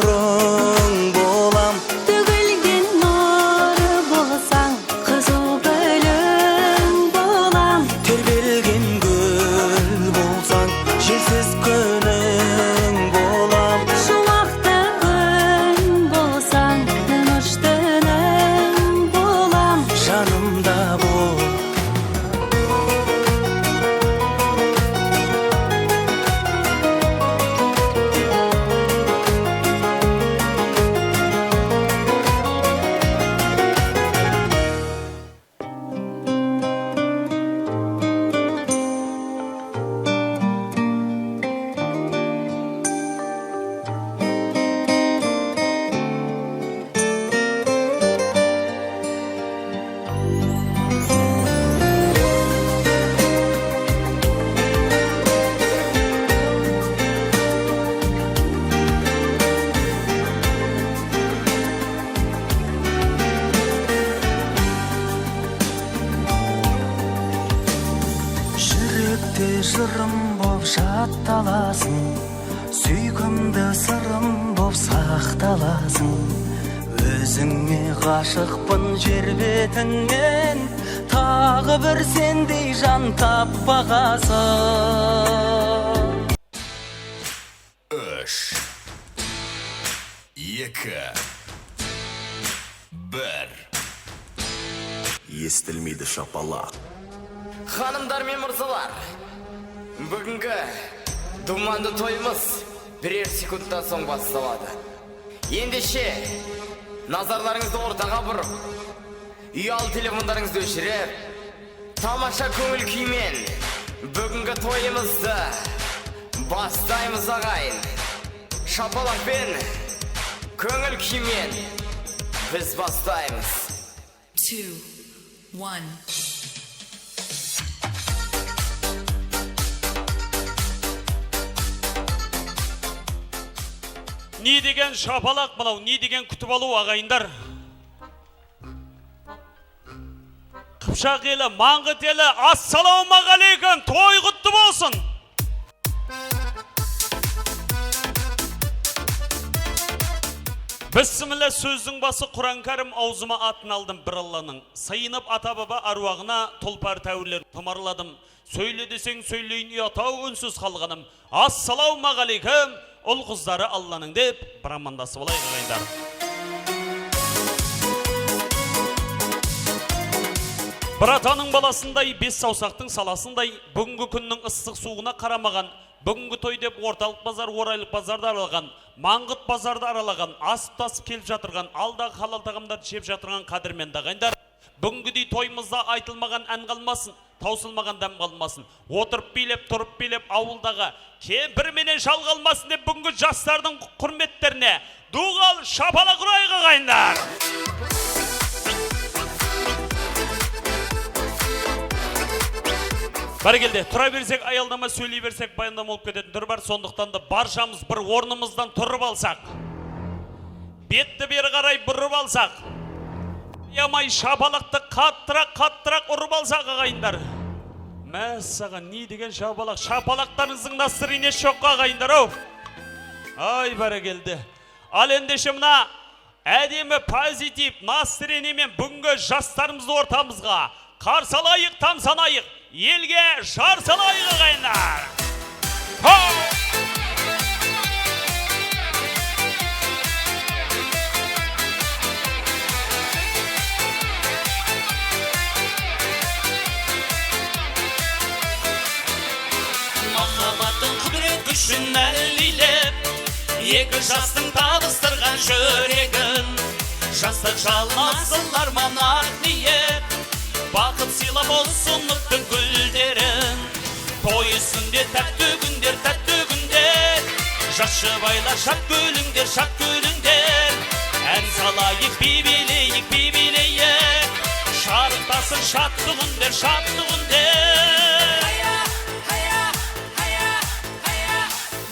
нұрың болам. Төгілген нұры болсаң, қызыл гүлің болам. Тербелген гүл болсаң, желсіз күнің болам. Шуақты күн болсаң, тыныш түнің болам. Жанымда бол. Жүректе жырым боп жатталасың, сүйкімді сырым боп сақталасың. Өзіңе ғашықпын жер бетінен, тағы бір сендей жан таппағасың. 3 2 1 Естілмейді шапалақ. Ханымдар мен мырзалар, бүгінгі думанды тойымыз бірер секундтан соң басталады. Ендеше назарларыңызды ортаға бұрып, ұялы телефондарыңызды өшіріп, тамаша көңіл күймен бүгінгі тойымызды бастаймыз ағайын. Шапалақпен, көңіл күймен біз бастаймыз. 2 1 Не деген шапалақ мынау, не деген күтіп алу ағайындар. Қыпшақ елі, Маңғыт елі, ассалаумағалейкум, той құтты болсын. Бісміллә, сөздің басы Құран кәрім, аузыма атын алдым бір Алланың. Сайынып ата баба аруағына тұлпар тәуірлер тұмарладым. Сөйле десең сөйлейін, ұятау үнсіз қалғаным. Ассалаумағалейкум, ұл қыздары Алланың деп бір амандасып алайық ағайындар. Бір атаның баласындай, бес саусақтың саласындай, бүгінгі күннің ыстық суығына қарамаған, бүгінгі той деп орталық базар, орайлық базарды аралаған, Маңғыт базарды аралаған, асып-тасып келіп жатырған, алдағы халал тағамдарды жеп жатырған қадірменді ағайындар. Бүгінгідей тойымызда айтылмаған ән қалмасын, таусылмаған дәм қалмасын. Отырып билеп, тұрып билеп, ауылдағы кемпір менен шал қалмасын деп бүгінгі жастардың құрметтеріне дуғал шапалақ ұрайық ағайындар. Бәрекелді, тұра берсек, аялдама сөйлей берсек, баяндама болып кететін түр бар, сондықтан да баршамыз бір орнымыздан тұрып алсақ, бетті бері қарай бұрып алсақ, ямай шапалақты қаттырақ ұрып алсақ ағайындар. Мәссаған, не деген шапалақ, шапалақтарыңыздың насырыне шоқ ағайындар, ау. Ай, бәрекелді. Ал ендеше мына әдемі позитив настыренемен бүгінгі жастарымызды ортамызға қарсалайық, тамсанайық, елге жар салайық ағайындар. Махаббаттың құдірет күшін әлилеп, екі жастың табыстырған жүрегін, жастық жалын асыл арман ақ ниет, бақыт сыйлап ұсыныптың гүлдерін. Той үстінде тәтті күндер, жас жұбайлар шат күліңдер, ән салайық, би билейік, шарықтасын шаттық үндер.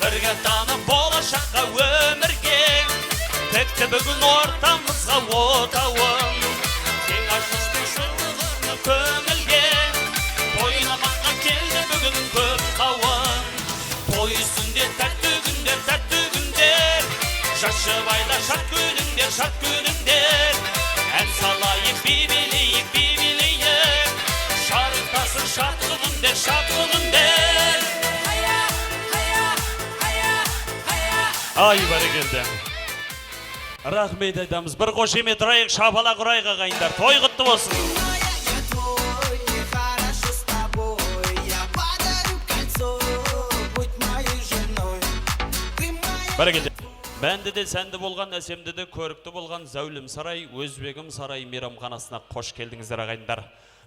Бірге танып болашаққа өмірге, текті бүгін ортамызға отауын, тең ашыстың шылығыны көңілге, тойнамаққа келді бүгін көп қауын. Той үстінде тәтті күндер, Жашыбайда шат күліңдер Ән салайық би-билейік Шарықтасын шат күліңдер Ай, бәрекелді. Рахмет айтамыз. Бір қошемет ұрайық, шапалақ ұрайық ағайындар. Той құтты болсын. Бәрекелді. Бәнді де сәнді болған, әсемді де көрікті болған Зәулім сарай, Өзбегім сарай мейрамханасына қош келдіңіздер ағайындар.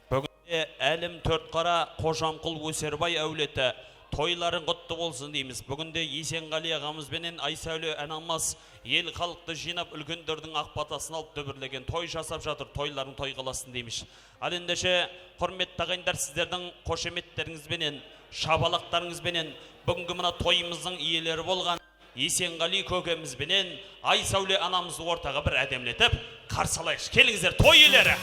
Бүгінде әлім төртқара Қожамқұл Өсербай әулеті тойларын құтты болсын дейміз. Бүгінде Есенғали ағамызбенен Айсәуле әнамас ел халықты жинап үлкендердің ақ батасын алып дөбірлеген той жасап жатыр. Тойларын той қыласын дейміз. Ал ендеше құрметті ағайындар, сіздердің қошеметтеріңізбенен, шабалақтарыңызбенен бүгінгі мына тойымыздың иелері болған Есенғали көкемізбенен Айсәуле анамызды ортаға бір әдемлетіп қарсы алайықшы. Келіңіздер, той иелері.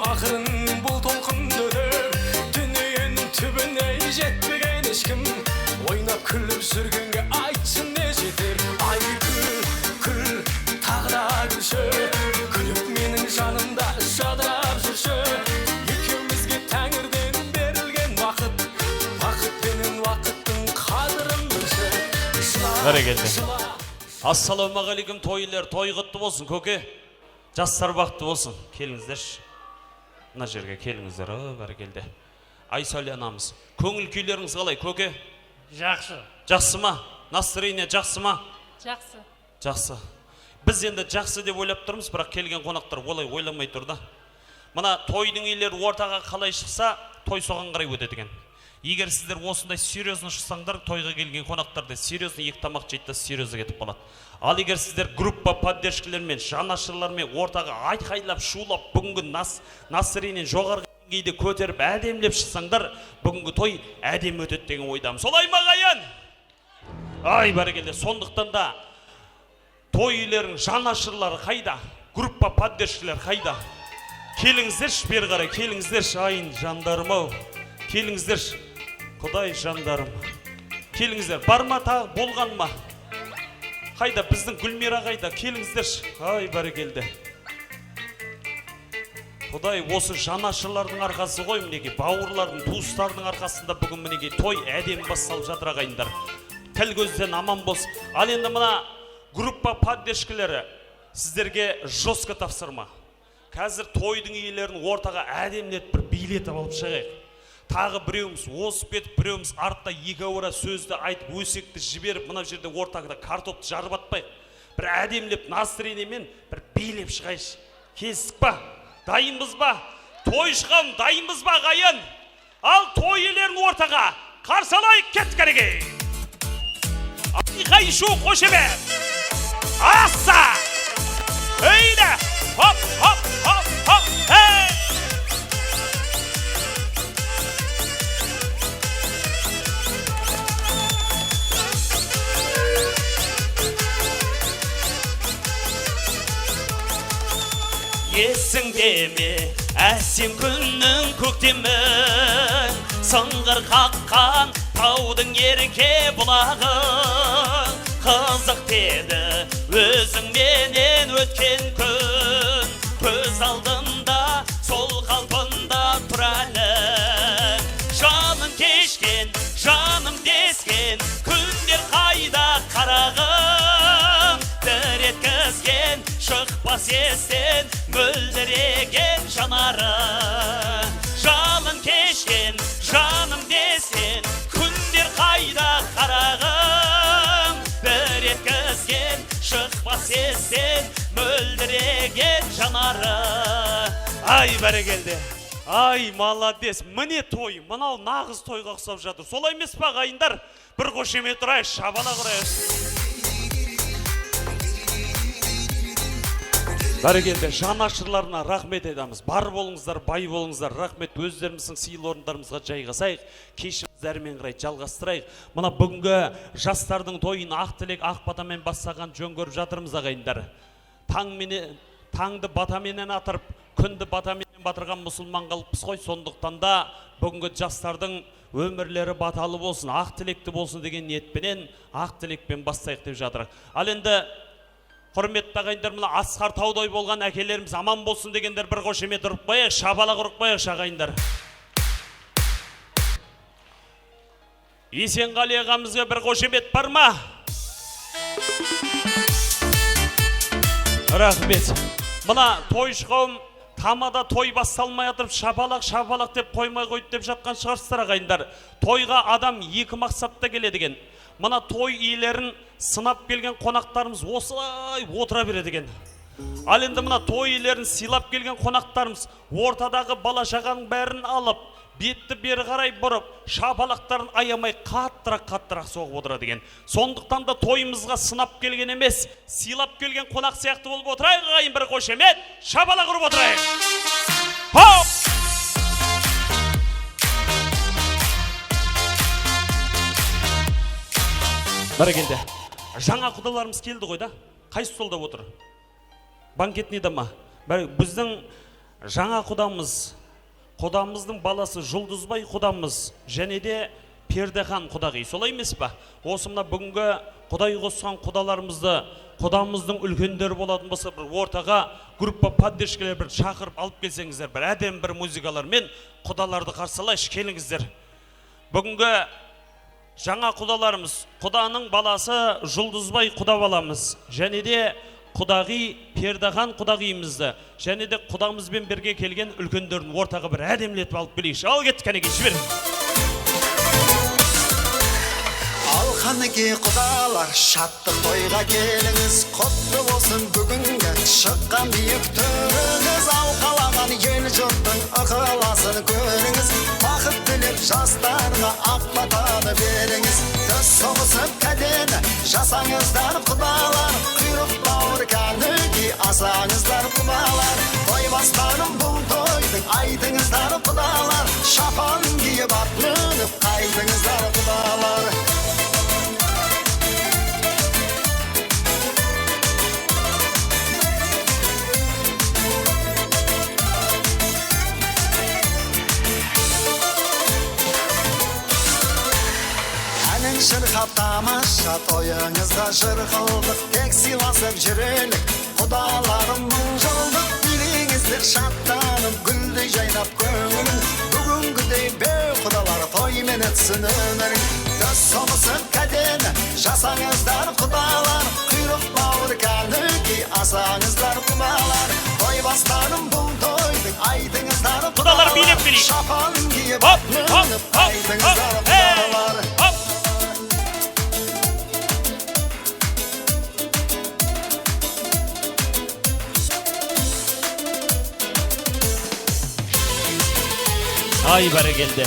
Ақырын бұл толқын өтер Дүниенің түбіне жетпеген ешкім Ойнап күліп жүргенге айтсын не жетер Ай күл, тағы да күлші Күліп менің жанымда жадырап жүрші Екеумізге тәңірден берілген уақыт Уақытпенен уақыттың қадырын білші Бәрекелді. Ассалаумағалейкум тойлар, той құтты болсын көке. Жастар бақытты болсын. Келіңіздерші. Мына жерге келіңіздер, бәрекелді. Айсәуле анамыз, көңіл күйлеріңіз қалай көке? Жақсы. Жақсы ма? Настроение жақсы ма? Жақсы. Жақсы. Біз енді жақсы деп ойлап тұрмыз, бірақ келген қонақтар олай ойламай тұр да. Мына тойдың иелері ортаға қалай шықса, той соған қарай өтеді екен. Егер сіздер осындай серьезно шықсаңдар, тойға келген қонақтарды серьезно екі тамақ жейді да серьезно кетіп қалады. Ал егер сіздер группа поддержкілермен, жанашырлармен ортаға айқайлап, шулап, бүгінгі настроениені жоғарғы деңгейде көтеріп, әдемлеп шықсаңдар, бүгінгі той әдем өтеді деген ойдамын. Солай ма ағайын? Ай, бәрекелді. Сондықтан да той иелерінің жанашырлары қайда? Группа поддержкілер қайда? Келіңіздерші, бері қарай, келіңіздерші, айын жандарым-ау. Келіңіздерші, Құдай жандарым. Келіңіздер, бар ма тағы, болған ма? Қайда, біздің Гүлмира қайда? Келіңіздерші. Ай, бәрекелді. Құдай, осы жанашырлардың арқасы ғой, мінеке, бауырлардың, туыстардың арқасында бүгін мінеке той әдем басталып жатыр ағайындар. Тіл көзден аман болсын. Ал енді мына группа поддержкілері сіздерге жестко тапсырма. Қазір тойдың иелерін ортаға әдемлет бір билет алып шығайық. Тағы біреуміз осып кетіп, біреуміз артта екі ауыра сөзді айтып, өсекті жіберіп, мына жерде ортағыда картопты жарып атпайық. Бір әдемлеп настроениемен бір билеп шығайшы. Келістік па? Дайынбыз ба? Той шығам, дайынбыз ба ағайын? Ал той иелерін ортаға қарсы алайық, кеттік әреге. Айқай шу қошемет. Аса! Өйді! Хоп, хоп, хоп, хоп, ей! Есіңде ме, әсем күннің көктемін, сыңғыр қаққан таудың ерке бұлағын. Қызық деді өзіңменен өткен күн, көз алдымда сол қалпында тұр әлі. Жаным кешкен, жаным дескен, күндер қайда қарағым, бір еткізген шықпас естен мөлдіреген жанары. Жалын кешкен, жаным дескен, күндер қайда қарағым, бір еткізген шықпас естен мөлдіреген жанары. Ай, бәрекелді. Ай, молодец. Міне той, мынау нағыз тойға ұқсап жатыр. Солай емес па ағайындар? Бір қошемет ұрайық, шабала құрайық. Бәрекелді, жанашырларына рахмет айтамыз. Бар болыңыздар, бай болыңыздар. Рахмет, өздеріміздің сыйлы орындарымызға жайғасайық. Кешіміздермен қарай жалғастырайық. Мына бүгінгі жастардың тойын ақ тілек, ақ батамен бастаған жөн көріп жатырмыз ағайындар. Таңды батаменен атырып, күнді батаменен батырған мұсылман қалыппыз ғой. Сондықтан да бүгінгі жастардың өмірлері баталы болсын, ақ тілекті болсын деген ниетпенен ақ тілекпен бастайық деп жатырық. Ал енді құрметті ағайындар, мына Асқар Таудай болған әкелеріміз аман болсын дегендер бір қошемет ұрып қояйық, шабалақ ұрып қояйық ағайындар. Есенғали ағамызға бір қошемет бар ма? Рахмет. Мына тойшы қауым тамада той басталмай атырып шабалақ деп қоймай қойды деп жатқан шығарсыздар ағайындар. Тойға адам екі мақсатта келеді екен. Мына той иелерін сынап келген қонақтарымыз осылай отыра береді екен. Ал енді мына той иелерін сыйлап келген қонақтарымыз ортадағы бала шағаның бәрін алып, бетті бері қарай бұрып, шапалақтарын аямай қаттырақ соғып отырады екен. Сондықтан да тойымызға сынап келген емес, сыйлап келген қонақ сияқты болып отырайық ағайын, бір қошемет, шапалақ ұрып отырайық. Хоп! Бәрекелді. Жаңа құдаларымыз келді ғой да. Қайсы столда отыр? Банкетныйда ма? Біздің жаңа құдамыздың баласы Жұлдызбай құдамыз, және де Пердехан құдағи. Солай емес па? Осы мына бүгінгі құдай қосқан құдаларымызды, құдамыздың үлкендері болатын болса, бір ортаға группа поддержкалар бір шақырып алып келсеңіздер, бір әдем бір музыкалармен құдаларды қарсылайшы, келіңіздер. Бүгінгі жаңа құдаларымыз, құданың баласы Жұлдызбай құда баламыз, және де құдағи Пердехан құдағиымызды, және де құдамызбен бірге келген үлкендерін ортаға бір әдемлетіп алып келейікші. Ал кеттік, кәнеге жібер. Ал қанеке құдалар, шаттық тойға келіңіз, құтты болсын бүгінгі шыққан биік төріңіз. Ал қалаған ел жұрттың ықыласын көріңіз, бақыт тілеп жастарға ақ батаны беріңіз. Төс соғысып кәдені жасаңыздар құдалар, құйрық бауыр кәніге асаңыздар құдалар. Той бастарым бұл тойдың айтыңыздар құдалар, шапан киіп ат мініп қайтыңыздар құдалар. Шырқап тамаша тойыңызда жыр қылдық, тек сыйласып жүрелік, құдаларым мың жылдық. Билеңіздер шаттанып, гүлдей жайнап көңілін, бүгінгідей беу құдалар тоймен өтсін өмірің. Төс соғысып кәдені жасаңыздар құдалар, құйрық бауыр кәніге асаңыздар құдалар. Той бастарым бұл тойдың айтыңыздар құдалар, билеп билейік. Шапан киіп ат мініп қайтыңыздар құдалар. Ай бәрекелді.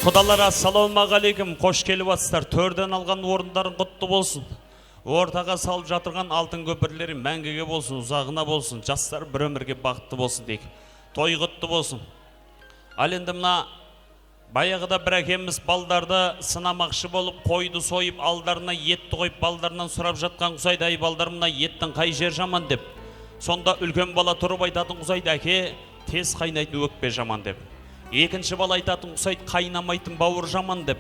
Құдалар, ассалаумағалейкум, қош келіп атсыздар. Төрден алған орындарын құтты болсын. Ортаға салып жатырған алтын көпірлері мәңгіге болсын, ұзағына болсын. Жастар бір өмірге бақытты болсын дейік. Той құтты болсын. Ал енді мына баяғыда бір әкеміз балдарды сынамақшы болып, қойды сойып, алдарына етті қойып, балдарынан сұрап жатқан құсайды, ай балдарымна еттің қай жер жаман деп. Сонда үлкен бала тұрып айтатын құсайды, әке, тез қайнайтын өкпе жаман деп. Екінші бала айтатын құсайды, қайнамайтын бауыр жаман деп.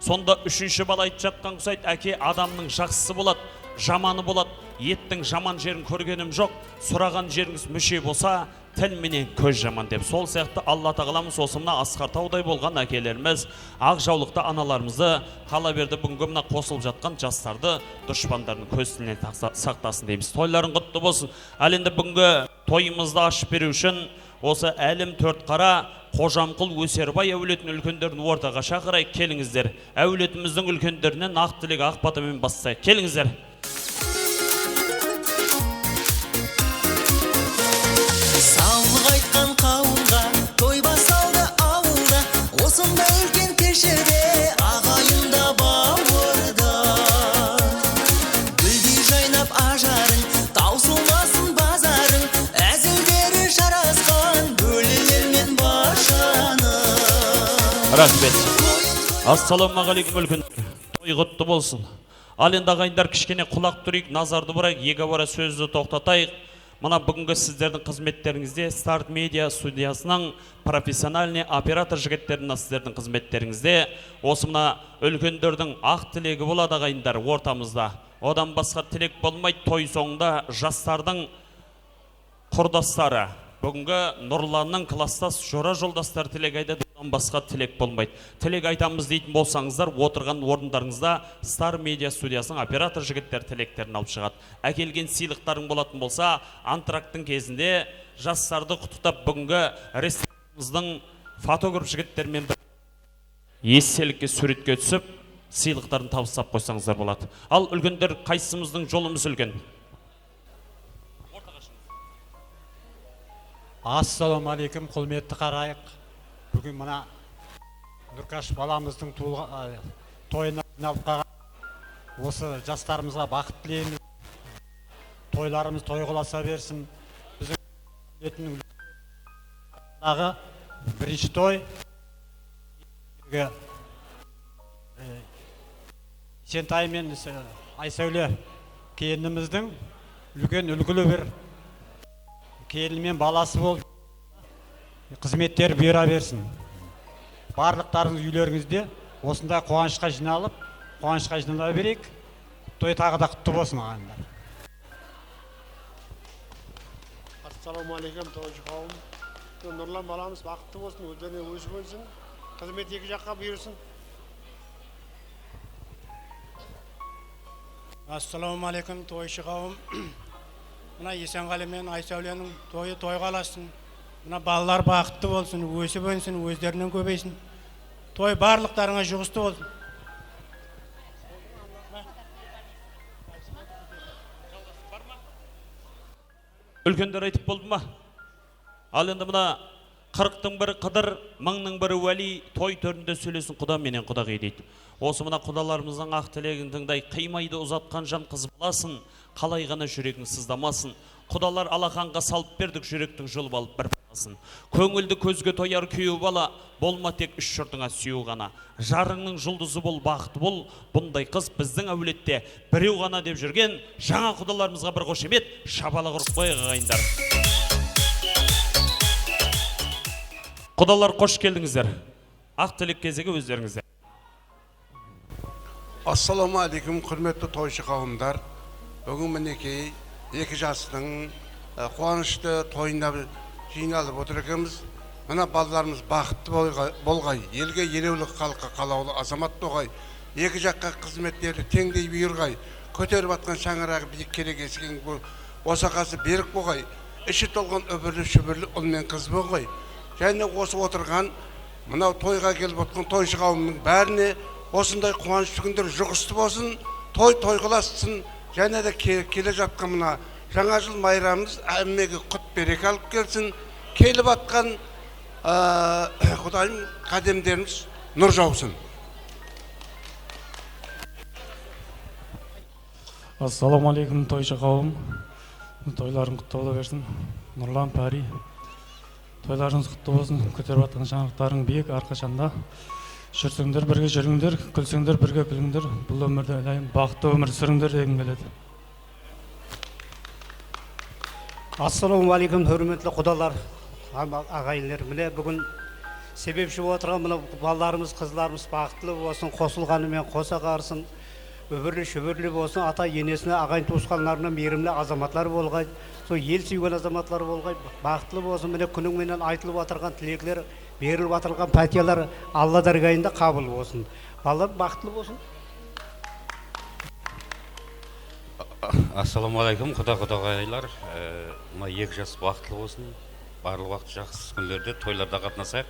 Сонда үшінші бала айтып жатқан құсайды, әке, адамның жақсысы болады, жаманы болады. Еттің жаман жерін көргенім жоқ, сұраған жеріңіз мүше болса, тіл менен көз жаман деп. Сол сияқты Алла тағаламыз осы мына Асқар Таудай болған әкелеріміз, ақ жаулықты аналарымызды, қала берді бүгінгі мына қосылып жатқан жастарды дұшпандардың көз тілінен сақтасын дейміз. Тойларын құтты болсын. Ал енді бүгінгі тойымызды ашып беру үшін осы әлім төрт қара Қожамқұл Өсербай әулетінің үлкендерін ортаға шақырайық, келіңіздер. Әулетіміздің үлкендерінен ақ тілек ақ батамен бастайық, келіңіздер. Саулық айтқан қауылға той басталды ауылда, осында үлкен кешеде ағайында бауырда. Гүлдей жайнап ажарың, таусылмасын базарың, Рахмет. Ассалаумағалейкум үлкен. Той құтты болсын. Ал енді ағайындар кішкене құлақ түрейік, назарды бұрайық, екі бара сөзді тоқтатайық. Мына бүгінгі сіздердің қызметтеріңізде Старт Медиа студиясының профессиональный оператор жігіттерінің сіздердің қызметтеріңізде осы мына үлкендердің ақ тілегі болады ағайындар ортамызда. Одан басқа тілек болмайды. Той соңында жастардың құрдастары, бүгінгі Нұрланның класстас жора жолдастар тілек айтады, одан басқа тілек болмайды. Тілек айтамыз дейтін болсаңыздар, отырған орындарыңызда Стар Медиа студиясының оператор жігіттер тілектерін алып шығады. Әкелген сыйлықтарың болатын болса, антрактың кезінде жастарды құттықтап бүгінгі ресторанымыздың фотограф жігіттермен естелікке суретке түсіп, сыйлықтарын табыстап қойсаңыздар болады. Ал үлкендер қайсымыздың жолымыз үлкен? Ассалаумағалейкум, құрметті қарайық. Бүгін мына Нұркаш баламыздың тойына жиналып қалған осы жастарымызға бақыт тілейміз. Тойларымыз тойғыласа берсін. Біздің бірінші той Сентай мен Айсәуле келініміздің үлкен үлгілі бір келімен баласы болып қызметтер бұйыра берсін. Барлықтарыңыз үйлеріңізде осындай қуанышқа жинала берейік. Той тағы да құтты болсын ағайындар. Ассалаумағалейкум, тойшы қауым. Нұрлан баламыз бақытты болсын, өздеріне өсіп өнсін, қызмет екі жаққа бұйырсын. Ассалаумағалейкум, тойшы қауым. Мына Есенғали мен Айсәуленің тойы тойға аласың. Мына балалар бақытты болсын, өсіп өнсін, өздерінен көбейсін. Той барлықтарыңа жұғысты болсын. Үлкендер айтып болды ма? Ал енді мына 40-тың бірі қыдыр, 1000-ның бірі уәли, той төрінде сөйлесін құда менен құдағи дейді. Осы мына құдаларымыздың ақ тілегін тыңдай, қимайды ұзатқан жан қыз боласын, қалай ғана жүрегің сыздамасын. Құдалар алақанға салып бердік, жүректің жұлып алып бір баласын. Көңілді көзге тояр күйеу бала, болма тек үш жұртыңа сүйеу ғана. Жарыңның жұлдызы бол, бақыты бол, бұндай қыз біздің әулетте біреу ғана деп жүрген жаңа құдаларымызға бір қошемет, шабалы құрып қойық ағайындар. Құдалар қош келдіңіздер. Ақ тілек кезегі өздеріңіздер. Ассалаумағалейкум, құрметті тойшы қауымдар. Бүгін мінекей екі жастың қуанышты тойында жиналып отыр екенбіз. Мына балаларымыз бақытты болғай, елге елеулі халыққа қалаулы азамат болғай, екі жаққа қызметтері теңдей бұйырғай, көтеріп атқан шаңырағы биік керек ескен осақасы берік болғай, іші толған өбірлі шүбірлі ұл мен қыз болғай. Және осы отырған мынау тойға келіп отқан тойшы қауымның бәріне осындай қуанышты күндер жұғысты болсын, той тойғыласын. Және де келе жатқан мына жаңа жыл майрамымыз әммеге құт береке алып келсін. Келіп атқан Құдайым қадемдеріміз нұр жаусын. Ассалаумағалейкум, тойшы қауым. Тойларың құтты бола берсін. Нұрлан, Пари. Тойларыңыз құтты болсын. Көтеріп атқан жаңалықтарың биік, арқашанда. Жүрсеңдер бірге жүріңдер, күлсеңдер бірге күліңдер. Бұл өмірде бақытты өмір сүріңдер дегім келеді. Ассалаумағалейкум, хөрметті құдалар, ағайындар. Міне бүгін себепші отырған мына балаларымыз, қызларымыз бақытлы болсын, қосылғанымен қоса қарсын, өбірлі шөбірлі болсын, ата енесіне, ағайын туысқандарына мейірімлі азаматлар болғай, сол ел сүйген азаматлар болғай, бақытлы болсын. Міне күніңменен айтылып отырған тілеклер, беріліп атырған пәтиялар Алла дәргайында қабыл болсын. Балалар бақытлы болсын. Ассалаумағалейкум, құдағайлар. Мына екі жас бақытлы болсын. Барлық уақыт жақсы күндерде тойларда қатынасайық.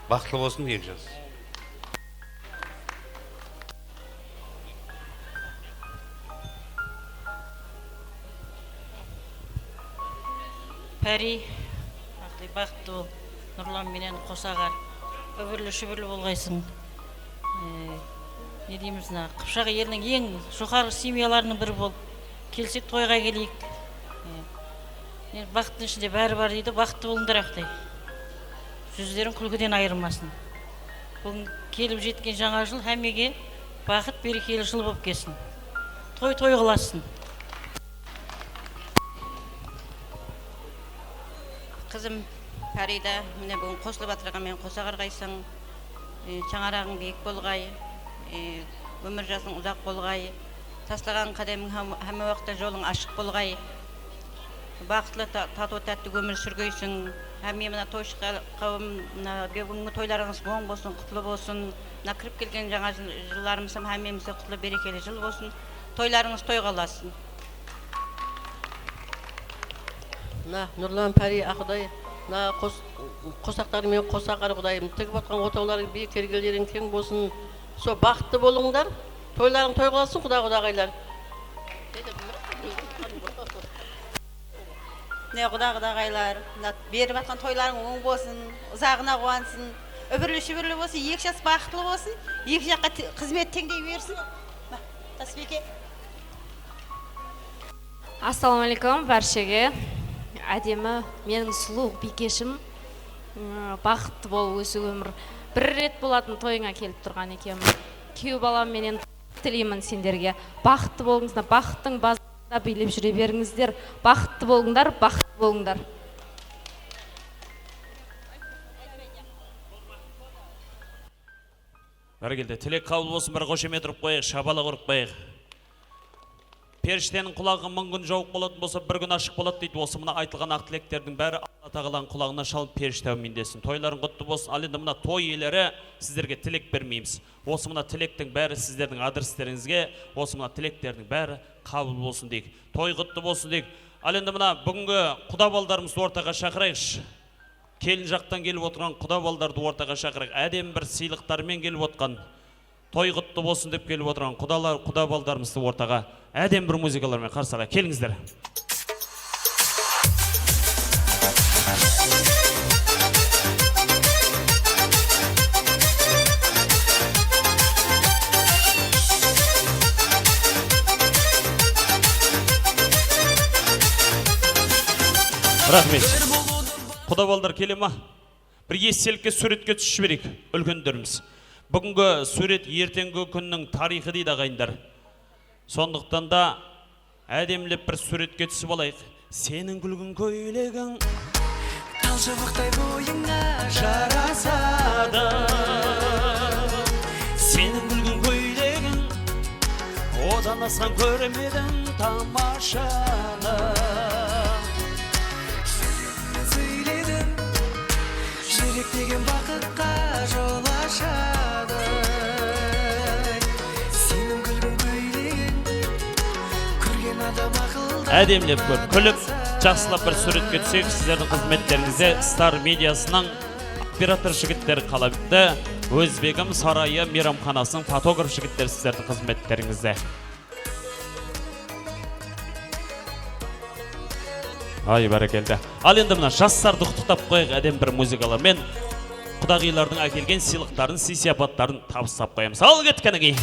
Бақытлы болсын екі жас. Пәри, бақытты бол. Нұрлан менен қосағар, өбірлі шүбірлі болғайсың. Не дейміз, Қыпшақ елінің ең жоғарғы семьяларының бірі бол. Келсек тойға келейік. Бақыттың ішінде бәрі бар дейді, бақытты болыңдар ақтай. Жүздерің күлкіден айырмасын. бүгін келіп жеткен жаңа жыл әмеге бақыт берекелі жыл болып келсін. Той қыласын. Қызым Фарида, міне бүгін қосылып атырған мен қоса қарғайсың, жаңарағың биік болғай, өмір жасың ұзақ болғай, тастаған қадамың әмі уақытта жолың ашық болғай, бақытлы тату тәтті өмір сүргейсің. Әме мына тойшы қауым бүгінгі тойларыңыз оң болсын, құтлы болсын. Мына кіріп келген жаңа жылдарымыз әмемізде құтлы берекелі жыл болсын. Тойларыңыз тойға аласын. Мына Нұрлан Пәри Ақұдай, мына қосақтарымен қосақар Құдайым, тігіп отқан отаулар биік тергелерің тең болсын. Со бақытты болыңдар, тойларың той қыласын Құдағайлар. Құдағайлар, беріп атқан тойларың оң болсын, ұзағына қуансын, үбірлі-шүбірлі болсын, екі жас бақытлы болсын, екі жаққа қызмет теңдей берсін. Тасбеке. Ассалаумалейкум баршаға. Әдемі, менің сұлу бикешім, бақытты бол өсі өмір. Бір рет болатын тойыңа келіп тұрған екем. Күйеу балам менен тілеймін сендерге. Бақытты болыңыздар, бақыттың базарында билеп жүре беріңіздер. Бақытты болыңдар, бақытты болыңдар. Бәрекелді, тілек қабыл болсын, бір қошемет ұрып қойық, шабала ұрып қойық. Періштенің құлағы мың күн жауық болатын болса, бір күн ашық болады дейді. Осы мына айтылған ақ тілектердің бәрі Алла тағаланың құлағына шалып періште әумин-десін. Тойларың құтты болсын. Ал енді мына той иелері сіздерге тілек бермейміз. Осы мына тілектің бәрі сіздердің адрестеріңізге, осы мына тілектердің бәрі қабыл болсын дейік. Той құтты болсын дейік. Ал енді мына бүгінгі құда балдарымызды ортаға шақырайықшы. Келін жақтан келіп отырған құда балдарды ортаға шақырайық. Әдем бір сыйлықтармен келіп отқан, той құтты болсын деп келіп отырған құда балдарымызды ортаға әдем бір музыкалармен қарсыға келіңіздер. Рахмет. Құда балдар келе ма? Бір естелікке суретке түсіп жіберейік, үлкендеріміз. Бүгінгі сурет ертеңгі күннің тарихы дейді ағайындар. Сондықтан да әдемлеп бір суретке түсіп алайық. Сенің күлгін көйлегің талшыбықтай бойыңа жарасады. Сенің күлгін көйлегің одан асқан көрмедім тамашаны. Сөйледім жүрек деген бақытқа жол ашады. Сенің күлгін көйлегің көрген адам ақылды. Әдемлеп көп күліп, жақсылап бір суретке түсек, сіздердің қызметтеріңізде Стар медиасының оператор жігіттер қалабықты, Өзбегім сарайы мейрамханасының фотограф жігіттер сіздердің қызметтеріңізде. Ай, бәрекелді. Ал енді мына жастарды құттықтап қойық әдем бір музыкалармен құдағилардың әкелген сыйлықтарын, сый-сияпаттарын табыстап қоямыз. Ал кеткеніңе.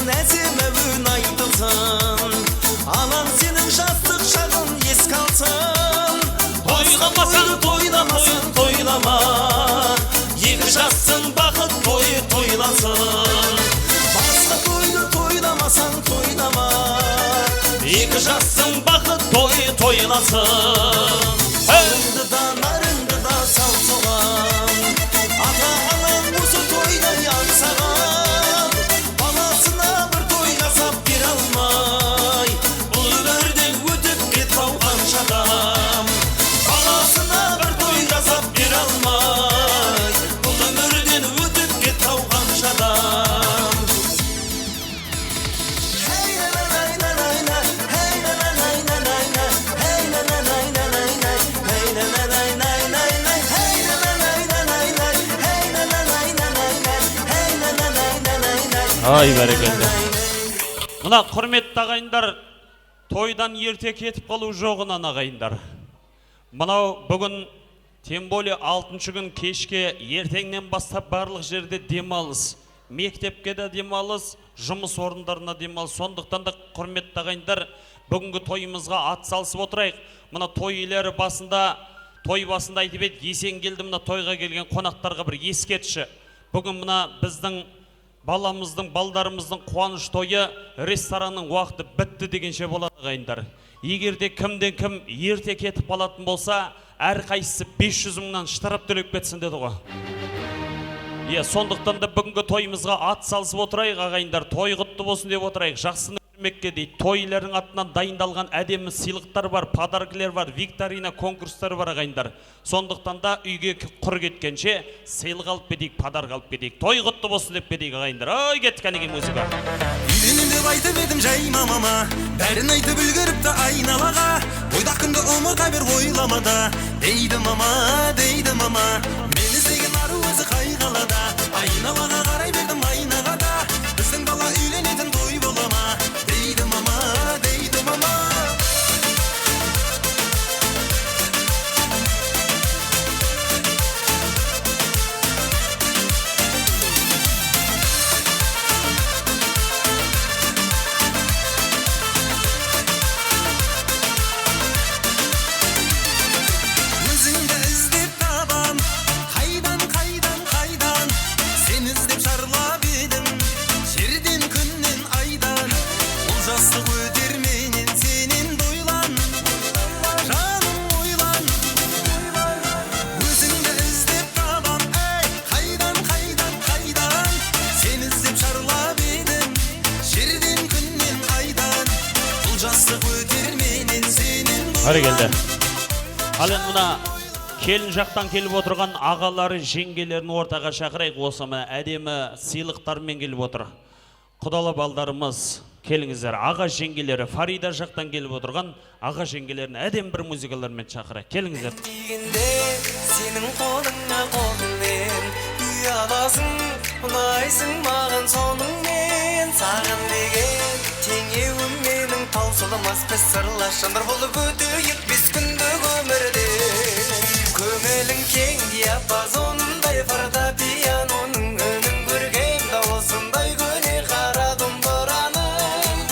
Әзім әуін айтылсын, алан сенің жастық шағын еске алсын. Тойламасаң тойламасын, тойлама, екі жастың бақыт тойы тойласын. Басқа тойды тойламасаң тойлама, екі жастың бақыт тойы тойласын. Өңді да нарыңды да сал соған, ата-анаң осы тойда аңсаған. Ай, бәрекелді. Мына құрметті ағайындар, тойдан ерте кетіп қалу жоғынан ағайындар. Мынау бүгін тем более 6-шы күн кешке ертеңнен бастап барлық жерде демалыс. Мектепке де демалыс, жұмыс орындарына демалыс. Сондықтан да құрметті ағайындар, бүгінгі тойымызға ат салысып отырайық. Мына той иелері басында, той басында айтып еді, есен келді мына тойға келген қонақтарға бір ескертші. Бүгін мына біздің баламыздың, балдарымыздың қуаныш тойы ресторанның уақыты бітті дегенше болады ағайындар. Егерде кімден кім ерте кетіп қалатын болса, әрқайсысы 500 мыңнан штраф төлеп кетсін деді ғой. Сондықтан да бүгінгі тойымызға ат салысып отырайық ағайындар, той құтты болсын деп отырайық. Жақсыны көрмекке дейді. Тойлардың атынан дайындалған әдемі сыйлықтар бар, подаркілер бар, викторина конкурстар бар ағайындар. Сондықтан да үйге құр кеткенше сыйлық алып кетейік, подарок алып кетейік. Той құтты болсын деп кетейік ағайындар. Ой, кеттік әнеге музыка. Үйленем деп айтып едім жай мамама, бәрін айтып үлгеріпті айналаға. Ойдақ күнді ұмыта бер ойламада, дейді мама, дейді мама. Мен іздеген ару өзі қай қалада, айналаға қарай бердім айнаға да. Біздің бала үйленетін той бола ма, дейді мама, дейді мама. Өзіңді іздеп табам, қайдан, қайдан, қайдан. Сен іздеп шарлап едім, жерден, күннен, айдан. Ол жастық өтер менен, сенен дойлан, жаным ойлан. Өзіңді іздеп табам, қайдан, қайдан, қайдан. Сен іздеп шарлап едім, жерден, күннен, айдан. Ол жастық өтер менен, сенен Әрі келді. Ален мұна келін жақтан келіп отырған ағалары, жеңгелерін ортаға шақырайық. Осы мына әдемі сыйлықтармен келіп отыр. Құдалы балдарымыз, келіңіздер. Аға жеңгелері Фарида жақтан келіп отырған аға жеңгелерін әдем бір музыкалармен шақырайық. Келіңіздер. Дегенде сенің қолыңа қолыңмен ұяласың, ұнайсың маған соныңмен. Саған деген теңеуім менің таусылмас біз сырласшандар болып өтейік біз күндік өмірде. Көңілің кең диапазонындай фортепианоның үнін көргем дауысындай көне қара домбыраның.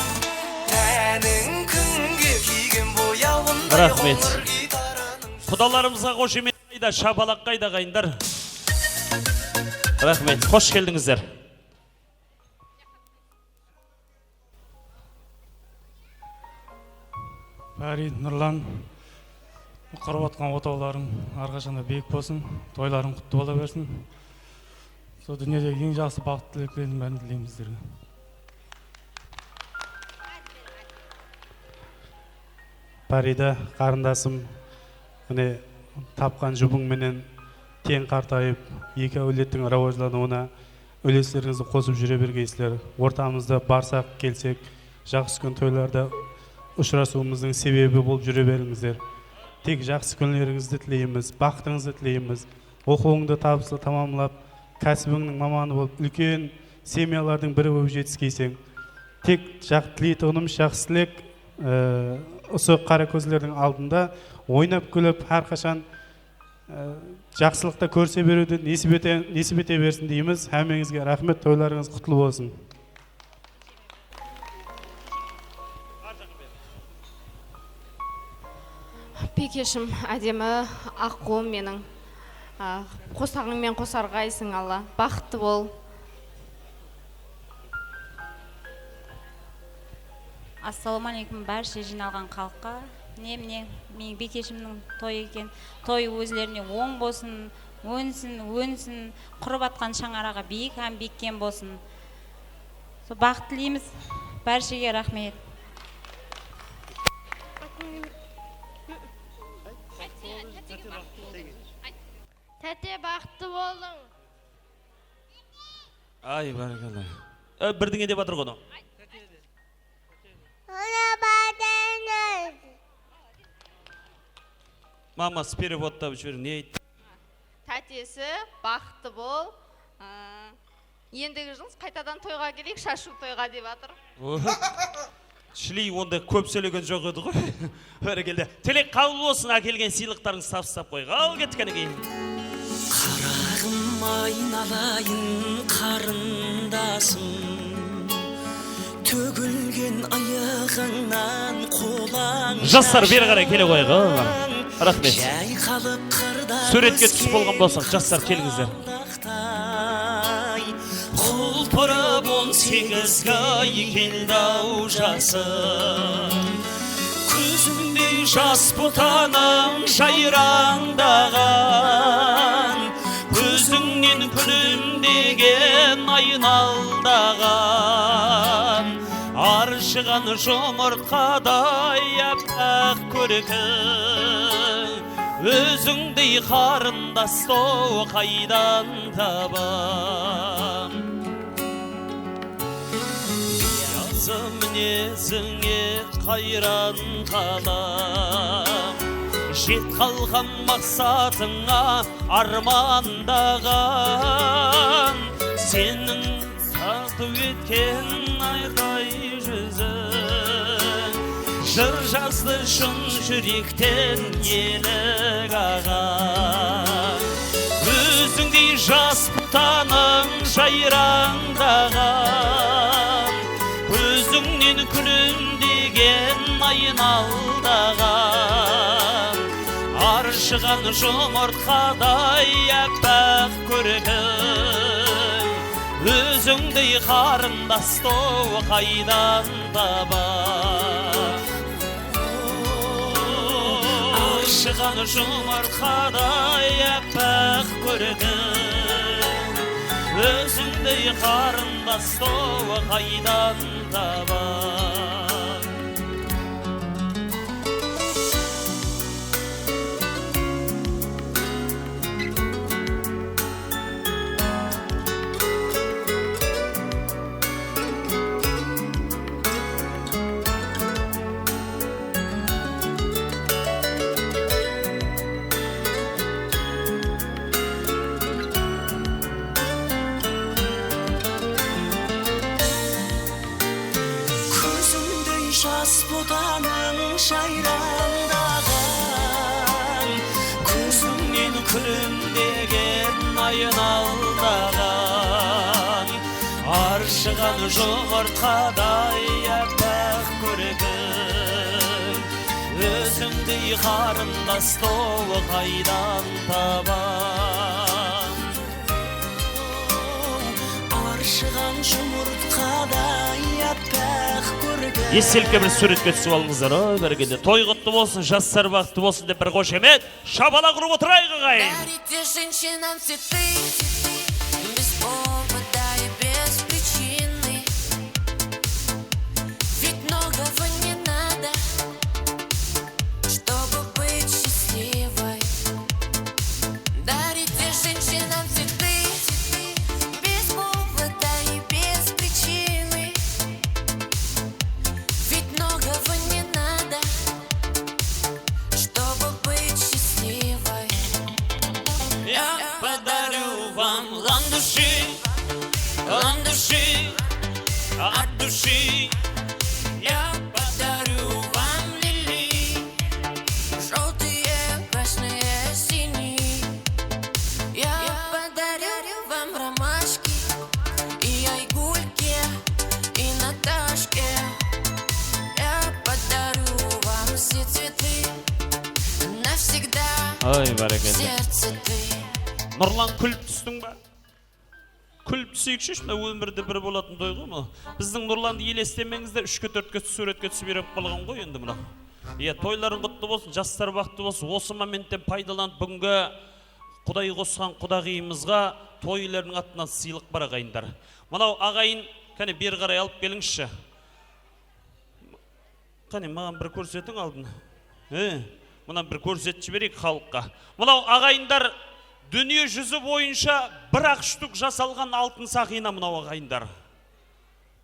Тәнің күнге киген бояуындай Рахмет. Құдаларымызға қошемет қайда, шапалақ қайда ағайындар. Рахмет, қош келдіңіздер. Пәри, Нұрлан, құрып атқан отауларың әрқашанда биік болсын, тойларың құтты бола берсін. Сол дүниедегі ең жақсы бақыт тілектердің бәрін тілеймін сіздерге. Парида, қарындасым, міне тапқан жұбыңменен тең қартайып, екі әулеттің рауажлануына үлестеріңізді қосып жүре бергейсіздер. Ортамызда барсақ, келсек, жақсы күн тойларда ұшырасуымыздың себебі болып жүре беріңіздер. Тек жақсы күндеріңізді тілейміз, бақытыңызды тілейміз. Оқуыңды табысты тамамлап, кәсібіңнің маманы болып, үлкен семьялардың бірі болып жетіскейсің. Тек тілейтұғынымыз жақсы тілек, осы қара көзлердің алдында ойнап күліп, әрқашан жақсылықта көрсе беруді несіп ете берсін дейміз. Әмеңізге рахмет, тойларыңыз құтлы болсын. Пекешім әдемі аққуым менің. Қосағыңмен қосарғайсың, Алла. Бақытты бол. Ассалаумағалейкум бәрше жиналған халыққа. Міне менің Бекешімнің тойы екен. Той өзлеріне оң болсын, өнсін, құрып атқан шаңараға биік һәм беккен болсын. Бақыт тілейміз. Бәршеге рахмет. Тәте бақытты болдың. Ай, барекелді. Бірдеңе деп атыр ғоны. Мама, с переводтап жібер, не айт? Тәтесі бақытты бол. Ендігі жылыз қайтадан тойға келейік, шашу тойға деп атыр. Шілей онда көп сөйлеген жоқ еді ғой. Бәрекелді. Тілек қабыл болсын, әкелген сыйлықтарыңыз тапсырып қойға. Ал кеттікені кейін. Қарағым айналайын қарындасым, төгілген аяғыңнан қолаң Жастар бері қарай келе қойға. Рахмет. Суретке түсіп болған болсақ, жастар келіңіздер. Құлпырып 18-ге келді-ау жасым, Көзімдей жас бұтаным жайраңдаған, Көзіңнен күлімдеген айналдаған, Аршыған жұмыртқадай аппақ көркің, Өзіңдей қарындас қайдан табам. Язы мінезіңе қайран қалам, Жет қалған мақсатыңа армандаған, Сенің тарту еткен айқай жүзің, Жыр жазды шын жүректен елік аған. Өзіңдей жас бұтаным жайраңдаған, Көзіңнен күлімдеген айналдаған, Аршыған жұмыртқадай аппақ көркің, Өзіңдей қарындас қайдан табам. Аршыған жұмыртқадай аппақ көркің, Өзіңдей қарындас қайдан табам. Жас бұтаның жайраңдаған, Көзіңнен күлімдеген айналдаған, Аршыған жұмыртқадай аппақ көркің, Өзіңдей қарындас қайдан табам. Аршыған жұмыртқадай аппақ көркің. Естелікке бір суретке түсіп алыңыздар. Бәрекелді. Той құтты болсын, жастар бақытты болсын деп бір қошемет. Шабала құрып отырайық ағайын. Дарите женщинам цветы без повода и без причины, ведь многого не надо, чтобы быть счастливой. Дарите женщинам цветы без повода и без причины, ведь многого не надо, чтобы быть счастливой. Я подарю вам ландыши, от души. Я подарю вам лилии, желтые, красные, синие. Я подарю вам ромашки и айгульке, и Наташке. Я подарю вам все цветы навсегда. Ой, бәрекелді. Сердце ты. Нұрлан күліп түстің ба? Күліп түсейікші, шында өмірді бір болатын той ғой мұ? Біздің Нұрланды елестемеңіздер, 3-4-ке суретке түсіп еріп қалған ғой енді мұна. Тойларын құтты болсын, жастар бақытты болсын. Осы моменттен пайдаланып бүгінгі Құдай қосқан құдағиымызға тойлардың атынан сыйлық бар ағайындар. Мынау ағайын, кәне бері қарай алып келіңізші. Кәне маған бір көрсетің алдын. Мұнан бір көрсетші берейік халыққа. Мынау ағайындар дүние жүзі бойынша бір-ақ штук жасалған алтын сақина мынау ағайындар.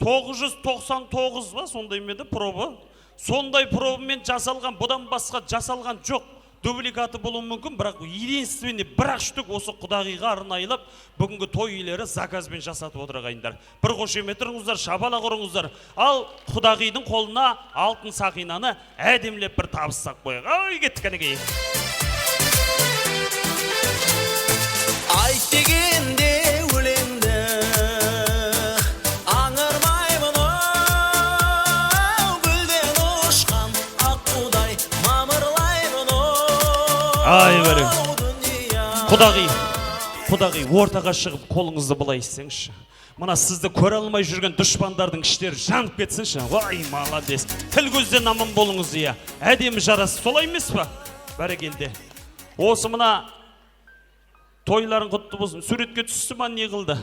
999 ба сондай меді пробы? Сондай пробымен жасалған, бұдан басқа жасалған жоқ. дубликаты болуы мүмкін, бірақ единственный бір-ақ штук осы құдағиға арнайылып бүгінгі той иелері заказбен жасатып отыр ағайындар. Бір қошемет ұрыңыздар, шабала құрыңыздар. Ал құдағидың қолына алтын сақинаны әдемілеп бір табыстап қояйық. Ай, кеттік кәнекей. Айт дегенде өлеңді аңырмаймын гүлден ұшқан аққудай мамырлаймын Ай, бәрі. Құдағи, ортаға шығып қолыңызды былай істеңізші. Мына сізді көре алмай жүрген дұшпандардың іштері жанып кетсінші. Вай, молодец. Тіл көзден аман болыңыз, иә. Әдемі жарасы солай емес па? Бәрекелді. Осы мына тойларын құтты болсын. Суретке түсті ма не қылды?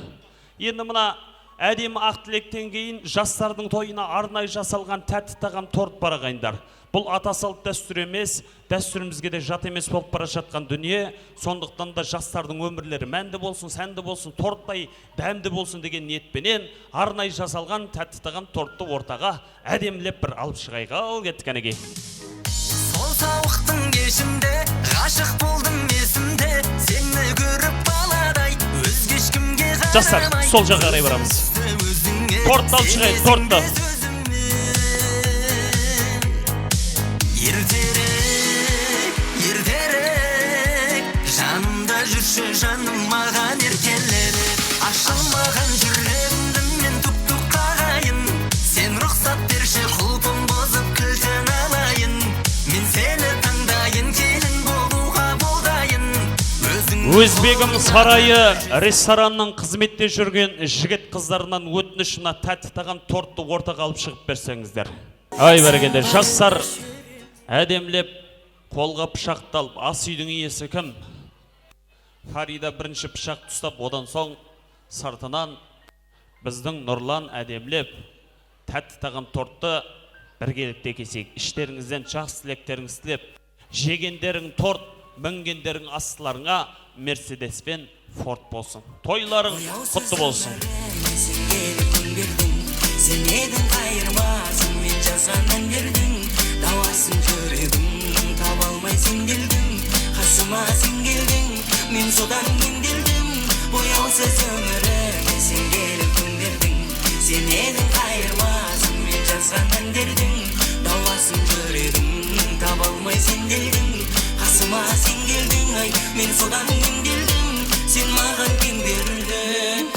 Енді мына әдемі ақ тілектен кейін жастардың тойына арнай жасалған тәтті тағам торт бар ағайындар. Бұл ата салт дәстүр емес, дәстүрімізге де жат емес болып бара жатқан дүние. Сондықтан да жастардың өмірлері мәнді болсын, сәнді болсын, торттай дәмді болсын деген ниетпенен арнай жасалған тәтті тағам тортты ортаға әдемілеп бір алып шығайық. Ал кеттік кәнекей. Сол сауықтың кешінде ғашық болдым есімде, сені көріп баладай өзге ешкімге қарамай. Жастар, сол жаққа қарай барамыз. Тортты алып шығайық, тортты. Ертерек жанымда жүрші жаным маған еркелерек, ашылмаған жүрегімді мен тұп-тұп қағайын, сен рұқсат берші құлпым бұзып кілтін алайын, мен сені таңдайын, келін болуға болдайын. Өзбегім сарайы ресторанның қызметте жүрген жігіт қыздарынан өтініш мына тәтті тағам тортты ортаға алып шығып берсеңіздер. Ай, бәрекелді. Жастар әдемлеп қолға пышақты алып, ас үйдің иесі кім? Фарида бірінші пышақты ұстап, одан соң сыртынан біздің Нұрлан әдемлеп тәтті тағам тортты біргелікте кесейік. Іштеріңізден жақсы тілектеріңіз тілеп, жегендерің торт, мінгендерің астыларыңа Мерседес пен Форд болсын. Тойларың құтты болсын. Сен едің қайырмасын, мен жазған әндердің дауасын көрегім, таба алмай сен келдің, қасыма сен келдің, мен содан емделдім, бояусыз өміріме сен келіп күн бердің. Сен едің қайырмасын, мен жазған әндердің дауасын көрегім, таба алмай сен келдің, қасыма сен келдің, ай, мен содан емделдім, сен маған кең берілдің.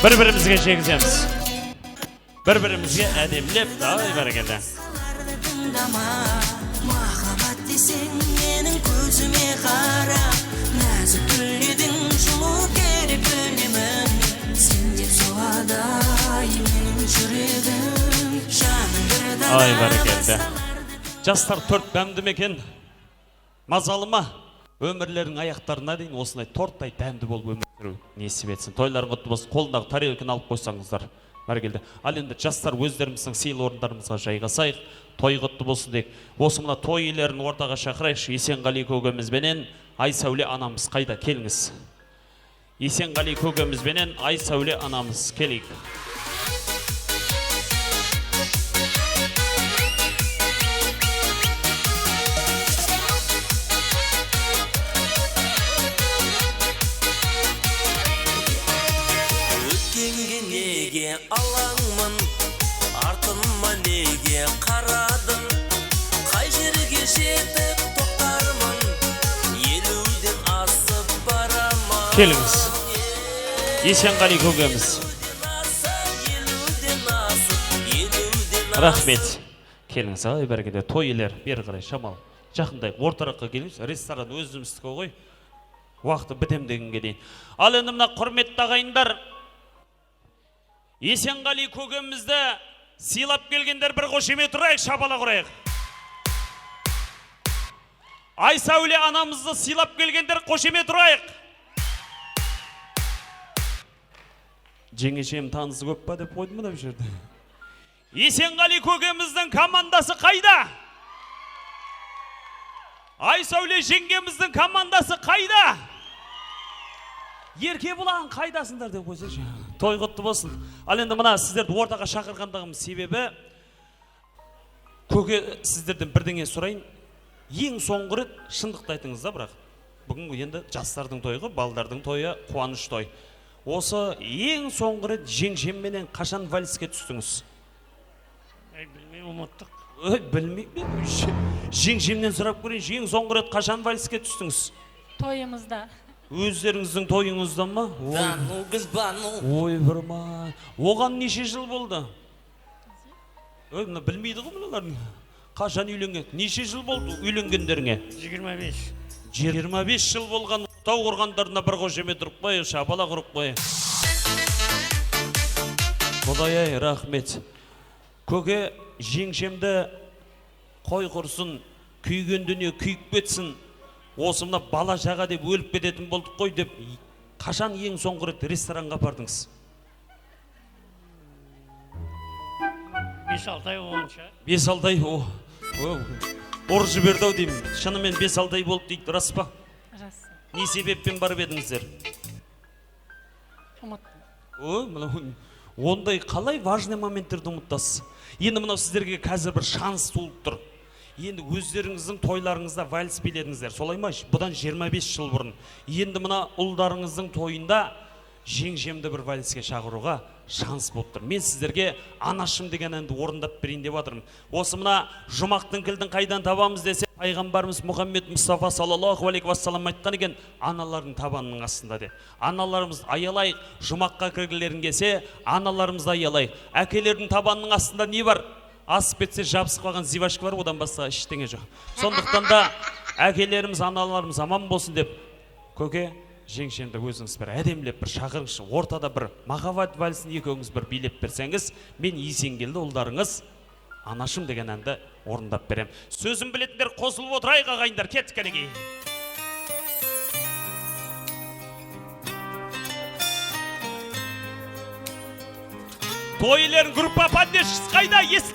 Бір-бірімізге жегіземіз. Бір-бірімізге әдемлеп, дай бәрекелді. Махаббат десең менің көзіме қара, нәзік гүледің жылу керек білемін, сен деп соғадай менің жүрегім, жаным бір Ай, бәрекелді. Жастар төрт дәмді мекен, мазалы ма? Өмірлерінің аяқтарына дейін осындай торттай дәмді болып өмір сүру несіп етсін. Тойларың құтты болсын, қолындағы тарелканы алып қойсаңыздар. Бәрекелді. Ал енді жастар өздеріміздің сыйлы орындарымызға жайғасайық, той құтты болсын дейік. Осы мына той иелерін ортаға шақырайықшы. Есенғали көкемізбенен Айсәуле анамыз қайда, келіңіз. Есенғали көкемізбенен Айсәуле анамыз келейік. Алаңмын, артыма неге қарадың, қай жерге жетіп тоқтармын, елуден асып барамын. Келіңіз, Есенғали көкеміз. Рахмет. Келіңіз, ай бәрекелді. Той иелер бері қарай шамал. Жақындай ортараққа келіңіз. Ресторан өзіміздікі ғой. Уақыты бітемдегенге дейін. Ал енді мына құрметті ағайындар, Есенғали көкемізді сыйлап келгендер бір қошемет ұрайық, шабала құрайық. Айсәуле анамызды сыйлап келгендер қошемет ұрайық. Жеңешем танысы көп па деп қойдым мына жерде. Есенғали көкеміздің командасы қайда? Айсәуле жеңгеміздің командасы қайда? Еркебұлан қайдасыңдар деп қойсайшы. Той құтты болсын. Ал енді мына сіздерді ортаға шақырғандығым себебі көке сіздерден бірдеңе сұрайын. Ең соңғы рет шындықты айтыңыз да, бірақ бүгін енді жастардың тойы, балдардың тойы, қуаныш той. Осы ең соңғы рет жеңшемменен қашан вальске түстіңіз? Білмей ұмыттық. Білмей ме? Жеңшемнен сұрап көрейін, ең соңғы рет қашан вальске түстіңіз? Тойымызда. Өздеріңіздің тойыңыздан ма? Ой, бірма. Оған неше жыл болды? Білмейді ғой мұналардың. Қашан үйленген? Неше жыл болды үйленгендеріңе? 25. 25 жыл болған тау құрғандарына бір қошемет ұрып қой, шапала құрып қой. Құдай-ай, рахмет. Көке, жеңшемді қой құрсын, күйген дүние күйіп кетсін. Осы мына бала жаға деп өліп кететін болдық қой деп, қашан ең соңғы рет ресторанға бардыңыз? 5-6 ай оғанша. 5-6 ай, ұры жіберді-ау деймін. Шынымен 5-6 ай болды дейді, рас па? Рас. Не себеппен барып едіңіздер? Ұмыттым. Ондай қалай важный моменттерді ұмыттасыз? Енді мынау сіздерге қазір бір шанс туылып тұр. Енді өздеріңіздің тойларыңызда вальс биледіңіздер, солай ма? Бұдан 25 жыл бұрын. Енді мына ұлдарыңыздың тойында жеңшемді бір вальске шақыруға шанс болып тұр. Мен сіздерге анашым деген әнді орындап берейін деп жатырмын. Осы мына жұмақтың кілтін қайдан табамыз десе, пайғамбарымыз Мұхаммед Мұстафа саллаллаху алейхи уассалам айтқан екен, аналардың табанының астында де. Аналарымыз аялайық, жұмаққа кіргілерін келсе, аналарымызды аялайық. Әкелердің табанының астында не бар? Асып кетсе жабысып қалған зивашка бар, одан басқа ештеңе жоқ. Сондықтан да әкелеріміз, аналарымыз аман болсын деп, көке, жеңшемді өзіңіз бір әдемілеп бір шақырыңызшы, ортада бір махаббат вальсін екеуіңіз бір билеп берсеңіз, мен Есенгелді ұлдарыңыз анашым деген әнді орындап берем. Сөзін білетіндер қосылып отырайық ағайындар, кеттік кәнекей. Тойлерін группа поддержкасы қайда? Естір.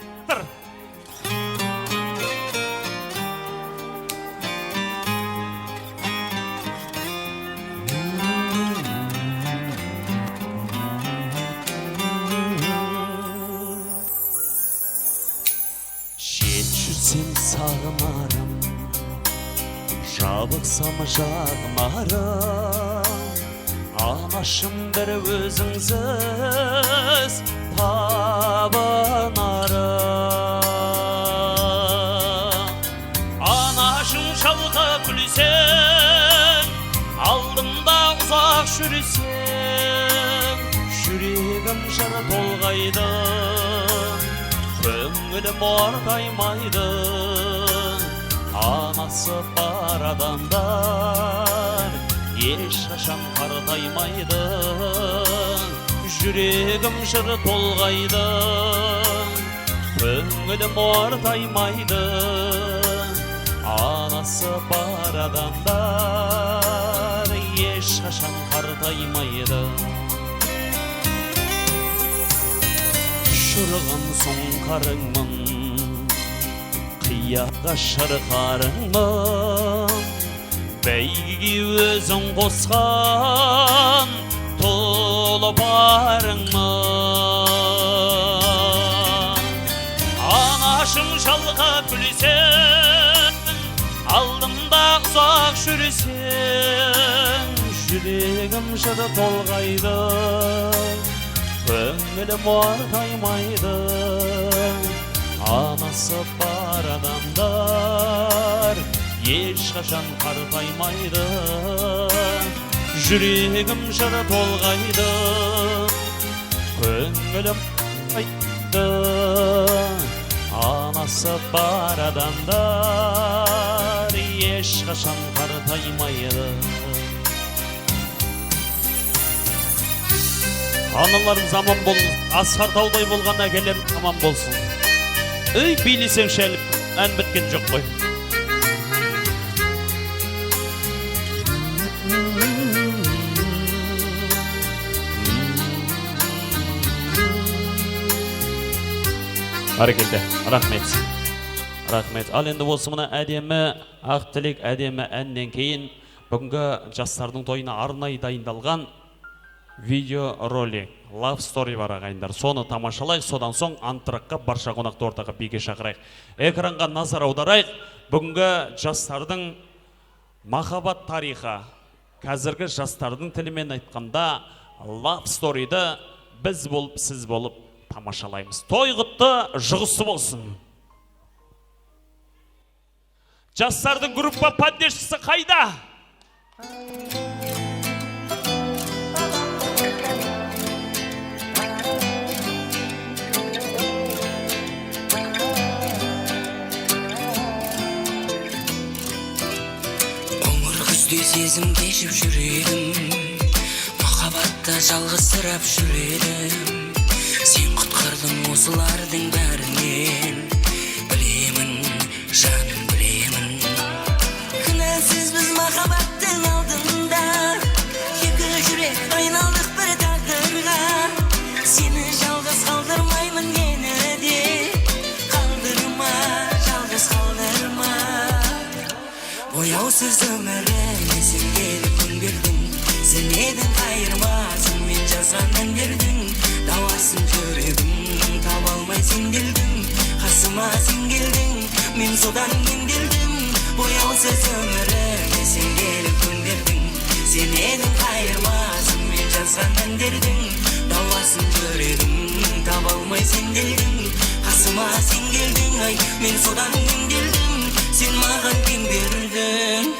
Жетшірсем сағынарым, жабықсам жағмарым, анашым бір өзіңсіз табынарым. Анашым шалқа күлсең, алдымда ұзақ жүрсең, жүрегім жыр толғайды, көңілім ортаймайды. Анасы бар адамдар ешқашан қартаймайды, жүрегім жыр толғайды, көңілім ортаймайды. Анасы бар адамдар ешқашан қартаймайды. Шырған соң қарыңмын, қияға шырқарыңмын, бәйгеге өзің қосқан тұлпарыңмын. Анашым жалға күлсең, алдымда ұзақ жүрсең, жүрегім жыр толғайды, көңілім ортаймайды. Анасы бар адамдар ешқашан қартаймайды, жүрегім жыр толғайды, көңілім ортаймайды. Анасы бар адамдар ешқашан қартаймайды. Аналарымыз аман болсын, асқар таудай болған әкелеріміз аман болсын. Үй, билесең шәліп, ән біткен жоқ қой. Барекелді, рахмет. Рахмет. Ал енді осы мына әдемі ақ тілек, әдемі әннен кейін бүгінгі жастардың тойына арнайы дайындалған видео ролик, love story бар ағайындар. Соны тамашалайық, содан соң антыраққа барша қонақты ортаға биге шақырайық. Экранға назар аударайық. Бүгінгі жастардың махаббат тарихы, қазіргі жастардың тілімен айтқанда love story'ді біз болып, сіз болып тамашалаймыз. Той құтты жұғысы болсын. Жастардың группа поддержкасы қайда? Қоңыр күзде сезім кешіп жүредім, махаббатта жалғызсырап жүредім. Сен құтқардың осылардың бәрінен, білемін, жаным білемін. Кінәсіз біз махаббаттың алдында, екі жүрек айналдық бір тағдырға. Сені жалғыз қалдырмаймын мені де, қалдырма, жалғыз қалдырма. Бояусыз өміріме сен келіп күн бердің, сен едің қайырмасын мен жазған әндердің. Дауасын жүрегім, таба алмай сен келдің, қасыма сен келдің, мен содан емделдім. Бояусыз өміріме сен келіп күн бердің, сен едің қайырмасын мен жазған әндердің. Дауасын жүрегім, таба алмай сен келдің, қасыма сен келдің, ай мен содан емделдім, сен маған кең бердің.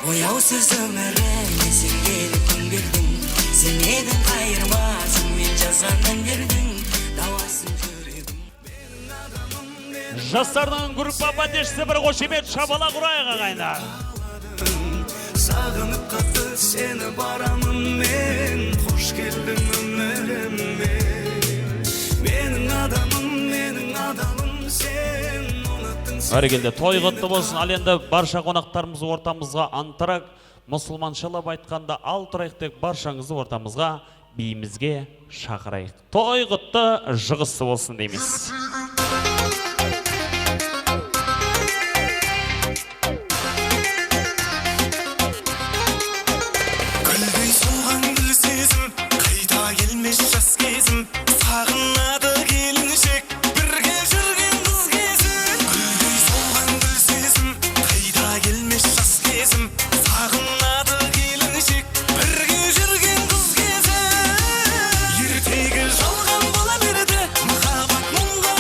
Бояусыз өміріме сен келіп күн бердің, сен едің қайырмасын мен жазған әндердің. Дауасын жүрегім. Жастардың группа поддержкасы бір қошемет шабала құрайық ағайындар. Сағынып қатты сені барамын мен, қош келдің өміріме. Менің адамым сен, ұнаттың сен. Барекелді, той құтты болсын. Ал енді барша қонақтарымыз ортамызға антырак, мұсылманшылап айтқанда ал тұрайық тек баршаңызды ортамызға биімізге шақырайық. Той құтты жұғысы болсын дейміз. Гүлдей солған гүл сезім, қайта келмес жас кезім, сағынады келіншек, бірге жүрген қыз кезім. Гүлдей солған гүл сезім, қайта келмес жас кезім, сағынады келіншек, бірге жүрген қыз кезім. Ертегі жалған бола берді, махаббат мұңға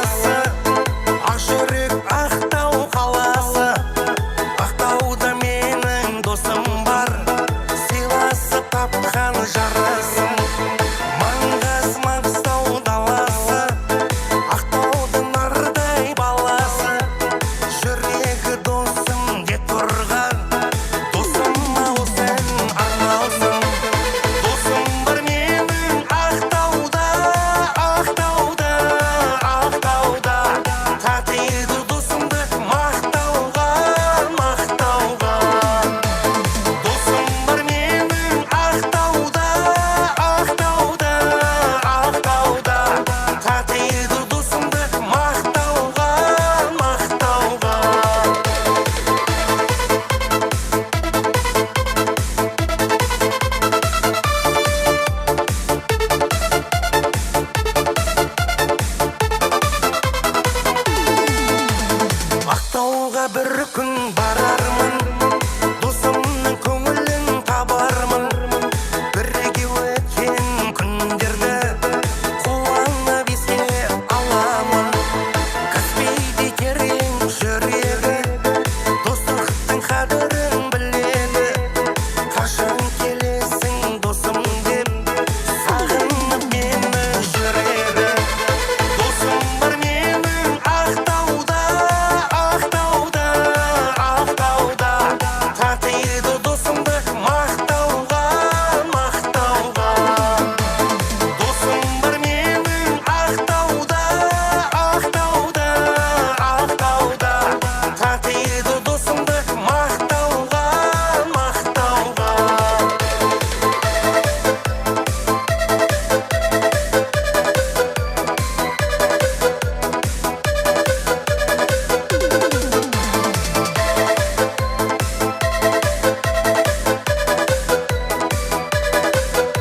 қаласы, Ақжүрек Ақтау қаласы. Ақтауда менің досым бар, сыйласып тапқан жарасым. Маңғаз Маңғыстау даласы, Ақтаудың нардай баласы. Жүрегі досым деп тұрған, досыма осен арналсын. Досым бар менің Ақтауда, Ақтауда, Ақтауда. Татиды досымды мақтауға, мақтауға. Досым бар менің Ақтауда, Ақтауда, Ақтауда. Татиды досымды мақтауға, мақтауға. Ақтауға бір күн барармын, досымның көңілін табармын. Бірге өткен күндерді қуанып еске аламын. Каспийде терең жүрегі, достықтың қадірін біледі. Қашан келесің досым деп, сағынып мені жүреді. Досым бар менің Ақтауда, Ақтауда, Ақтауда. Татиды досымды мақтауға, мақтауға. Досым бар менің Ақтауда, Ақтауда, Ақтауда. Татиды досымды мақтауға, мақтауға. Досым бар менің Ақтауда,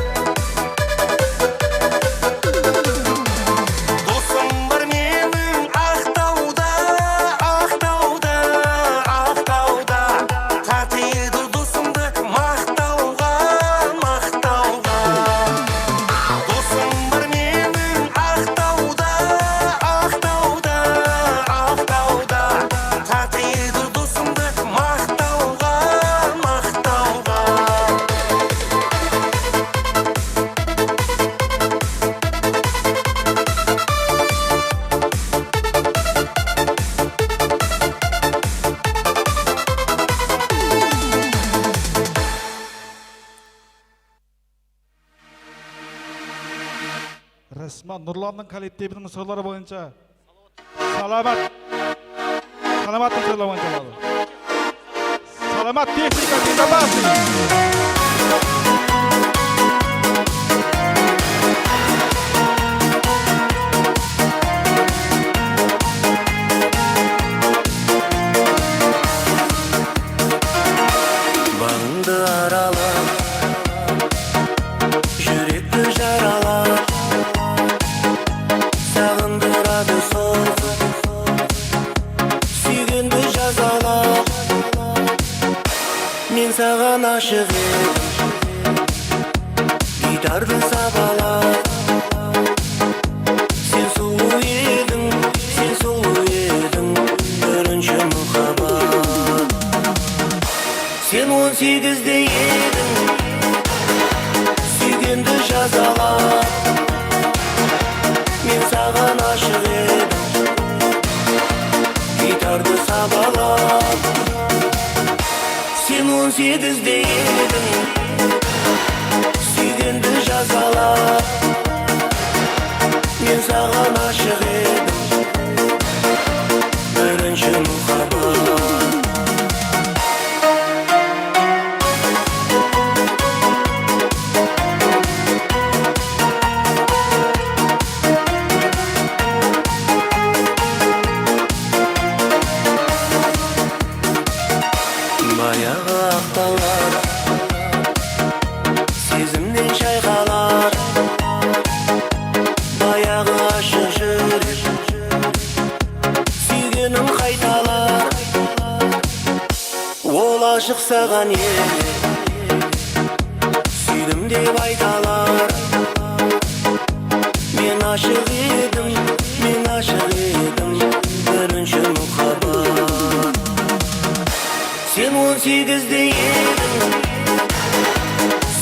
Ақтауда, Ақтауда. Татиды досымды мақтауға, мақтауға. Досым бар менің Ақтауда, Ақтауда, Ақтауда. Татиды досымды мақтауға, мақтауға. Рәсман Нұрланның коллективінің сөйлері бойынша саламат сөйлі бойынша болады. Саламат техника безопасность. Бағыңды аралап, жүректі жаралап, сағындырады сол, сүйгенді жазалап. Мен саған ашық едім, гитарды сабалап. Сен сұлу едің, бірінші мұхаббат. Сен 18-де едің, сүйгенді жазалап. Мен саған ашық едім, гитарды сабалап. Сен 18-де едің, сүйгенді жазалап. Мен саған ашық едім, бірінші мұхаббат. Баяғы ақталар, сезімнен шайқалар. Баяғы ашық жүрек, сүйгенім қайталар. Ол ашық саған ел, сүйдім деп айталар. Мен aşık edim, men aşık edim, birinci muhabbat. Sen 18'de edin,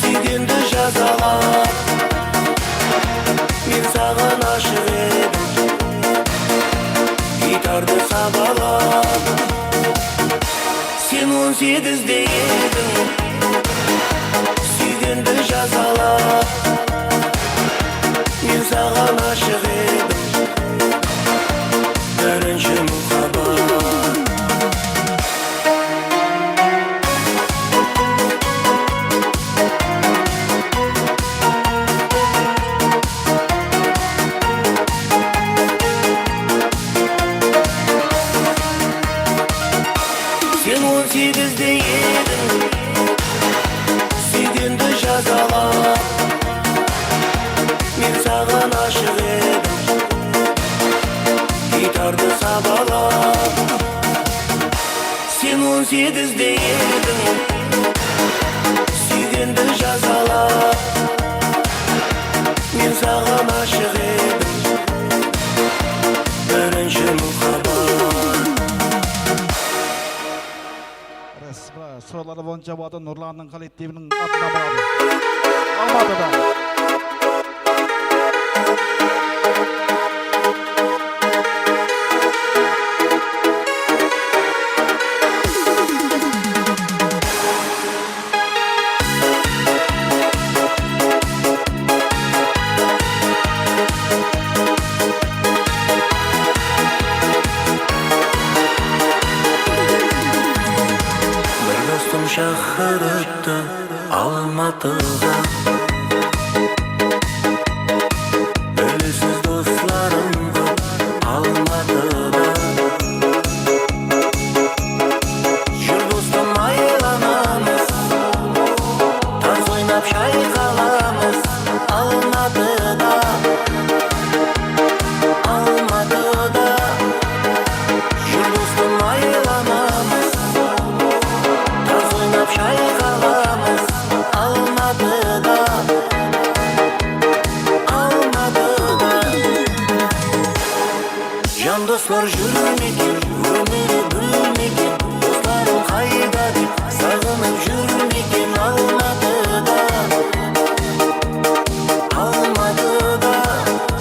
süygende жазалап. Men sağan aşık edim, gitarda sabalap. Sen 18'de edin, süygende жазалап. Men sağan aşık edim, birinci muhabbat. Sen 18'de edin, süygende жазалап. Men sağan aşık edim, gitarda sabalap. Sen 18'de edin, süygende жазалап. Men sağan aşık edim, birinci muhabbat. Sıraları boyunca bu adı Nurlan'ın kollektivinin adına bağlı. Almadı'da. Dostum şahırıttı Almatı'da. Ölüsüz dostlarım var Almatı'da. Jür dostum aylanamız, tarz oynap şayqalamız Almatı'da. Almatı'da. Jür dostum aylanamız, şayqalamız Almatı'da. Almatı'da. Can dostlar jürmekin, ömürü bölmekin. Dostlarım qayda dep sağınıp jürmekin Almatı'da. Almatı'da.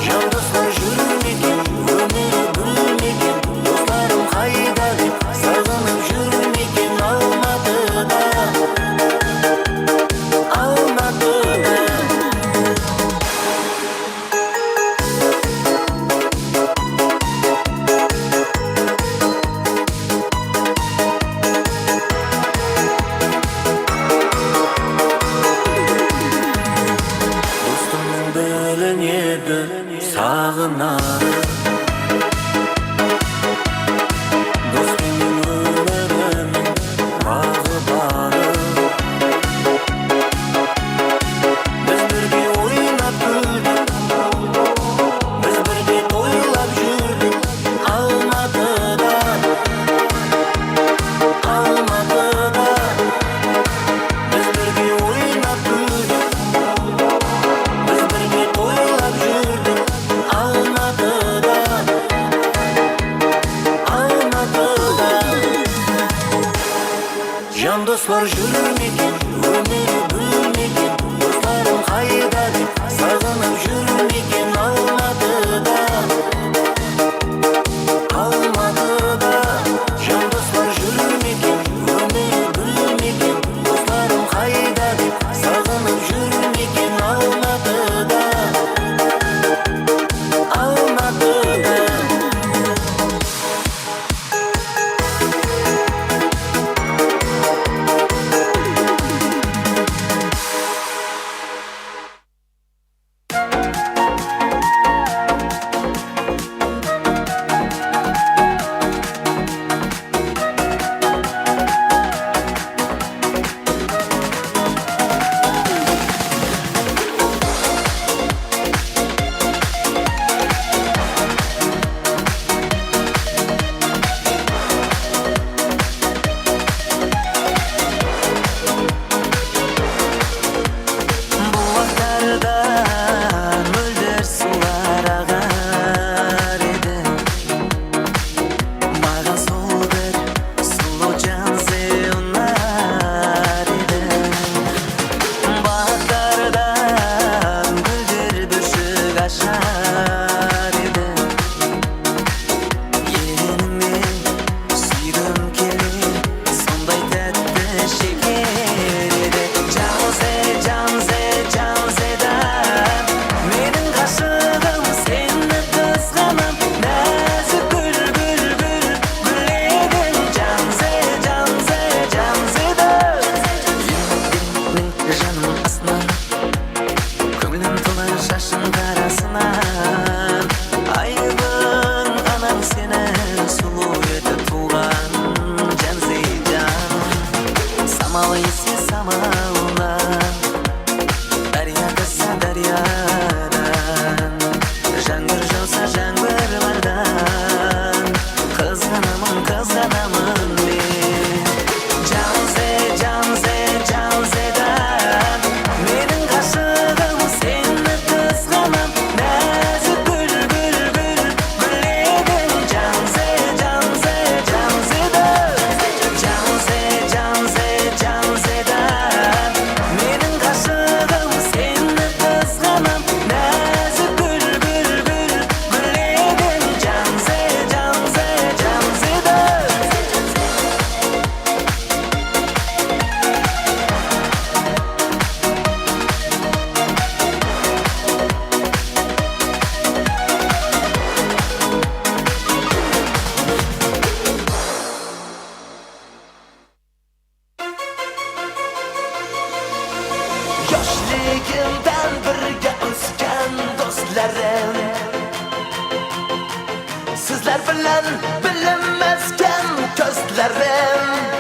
Can dostlar jürmekin, ömürü bölmekin. Dostlarım qayda dep sağınıp jürmekin Almatı'da. Dostumның бөлінеді сағынары. Достымның өмірінің бағы бары. Біз бірге ойнап күлдік, біз бірге тойлап жүрдік Алматыда. Алматыда. Біз бірге ойнап күлдік, biz birge toylap жүрдік Алматыда. Алматыда. Жан достар жүрмекен, өмірі бөлмекен. Достарым қайда деп сағынып жүрмекен Алматыда. Алматыда. Жан достар жүрмекен, өмірі бөлмекен. Достарым қайда деп сағынып жүрмекен Алматыда. Алматыда. seni suluv etib tuğan Canzijan Samal esi samaldan Darya kızsa daryadan Жаңбыр жауса жаңбырлардан Қызғанамын мен Жанзедан Менің ғашығым сені қызғанам Нәзік бүлбүл гүлегім Жанзедан Менің ғашығым сені қызғанам Нәзік бүлбүл гүлегім Жанзедан Yoshligimdan birga o'sgan do'stlarim Sizlar bilan bilinmasgan ko'zlarim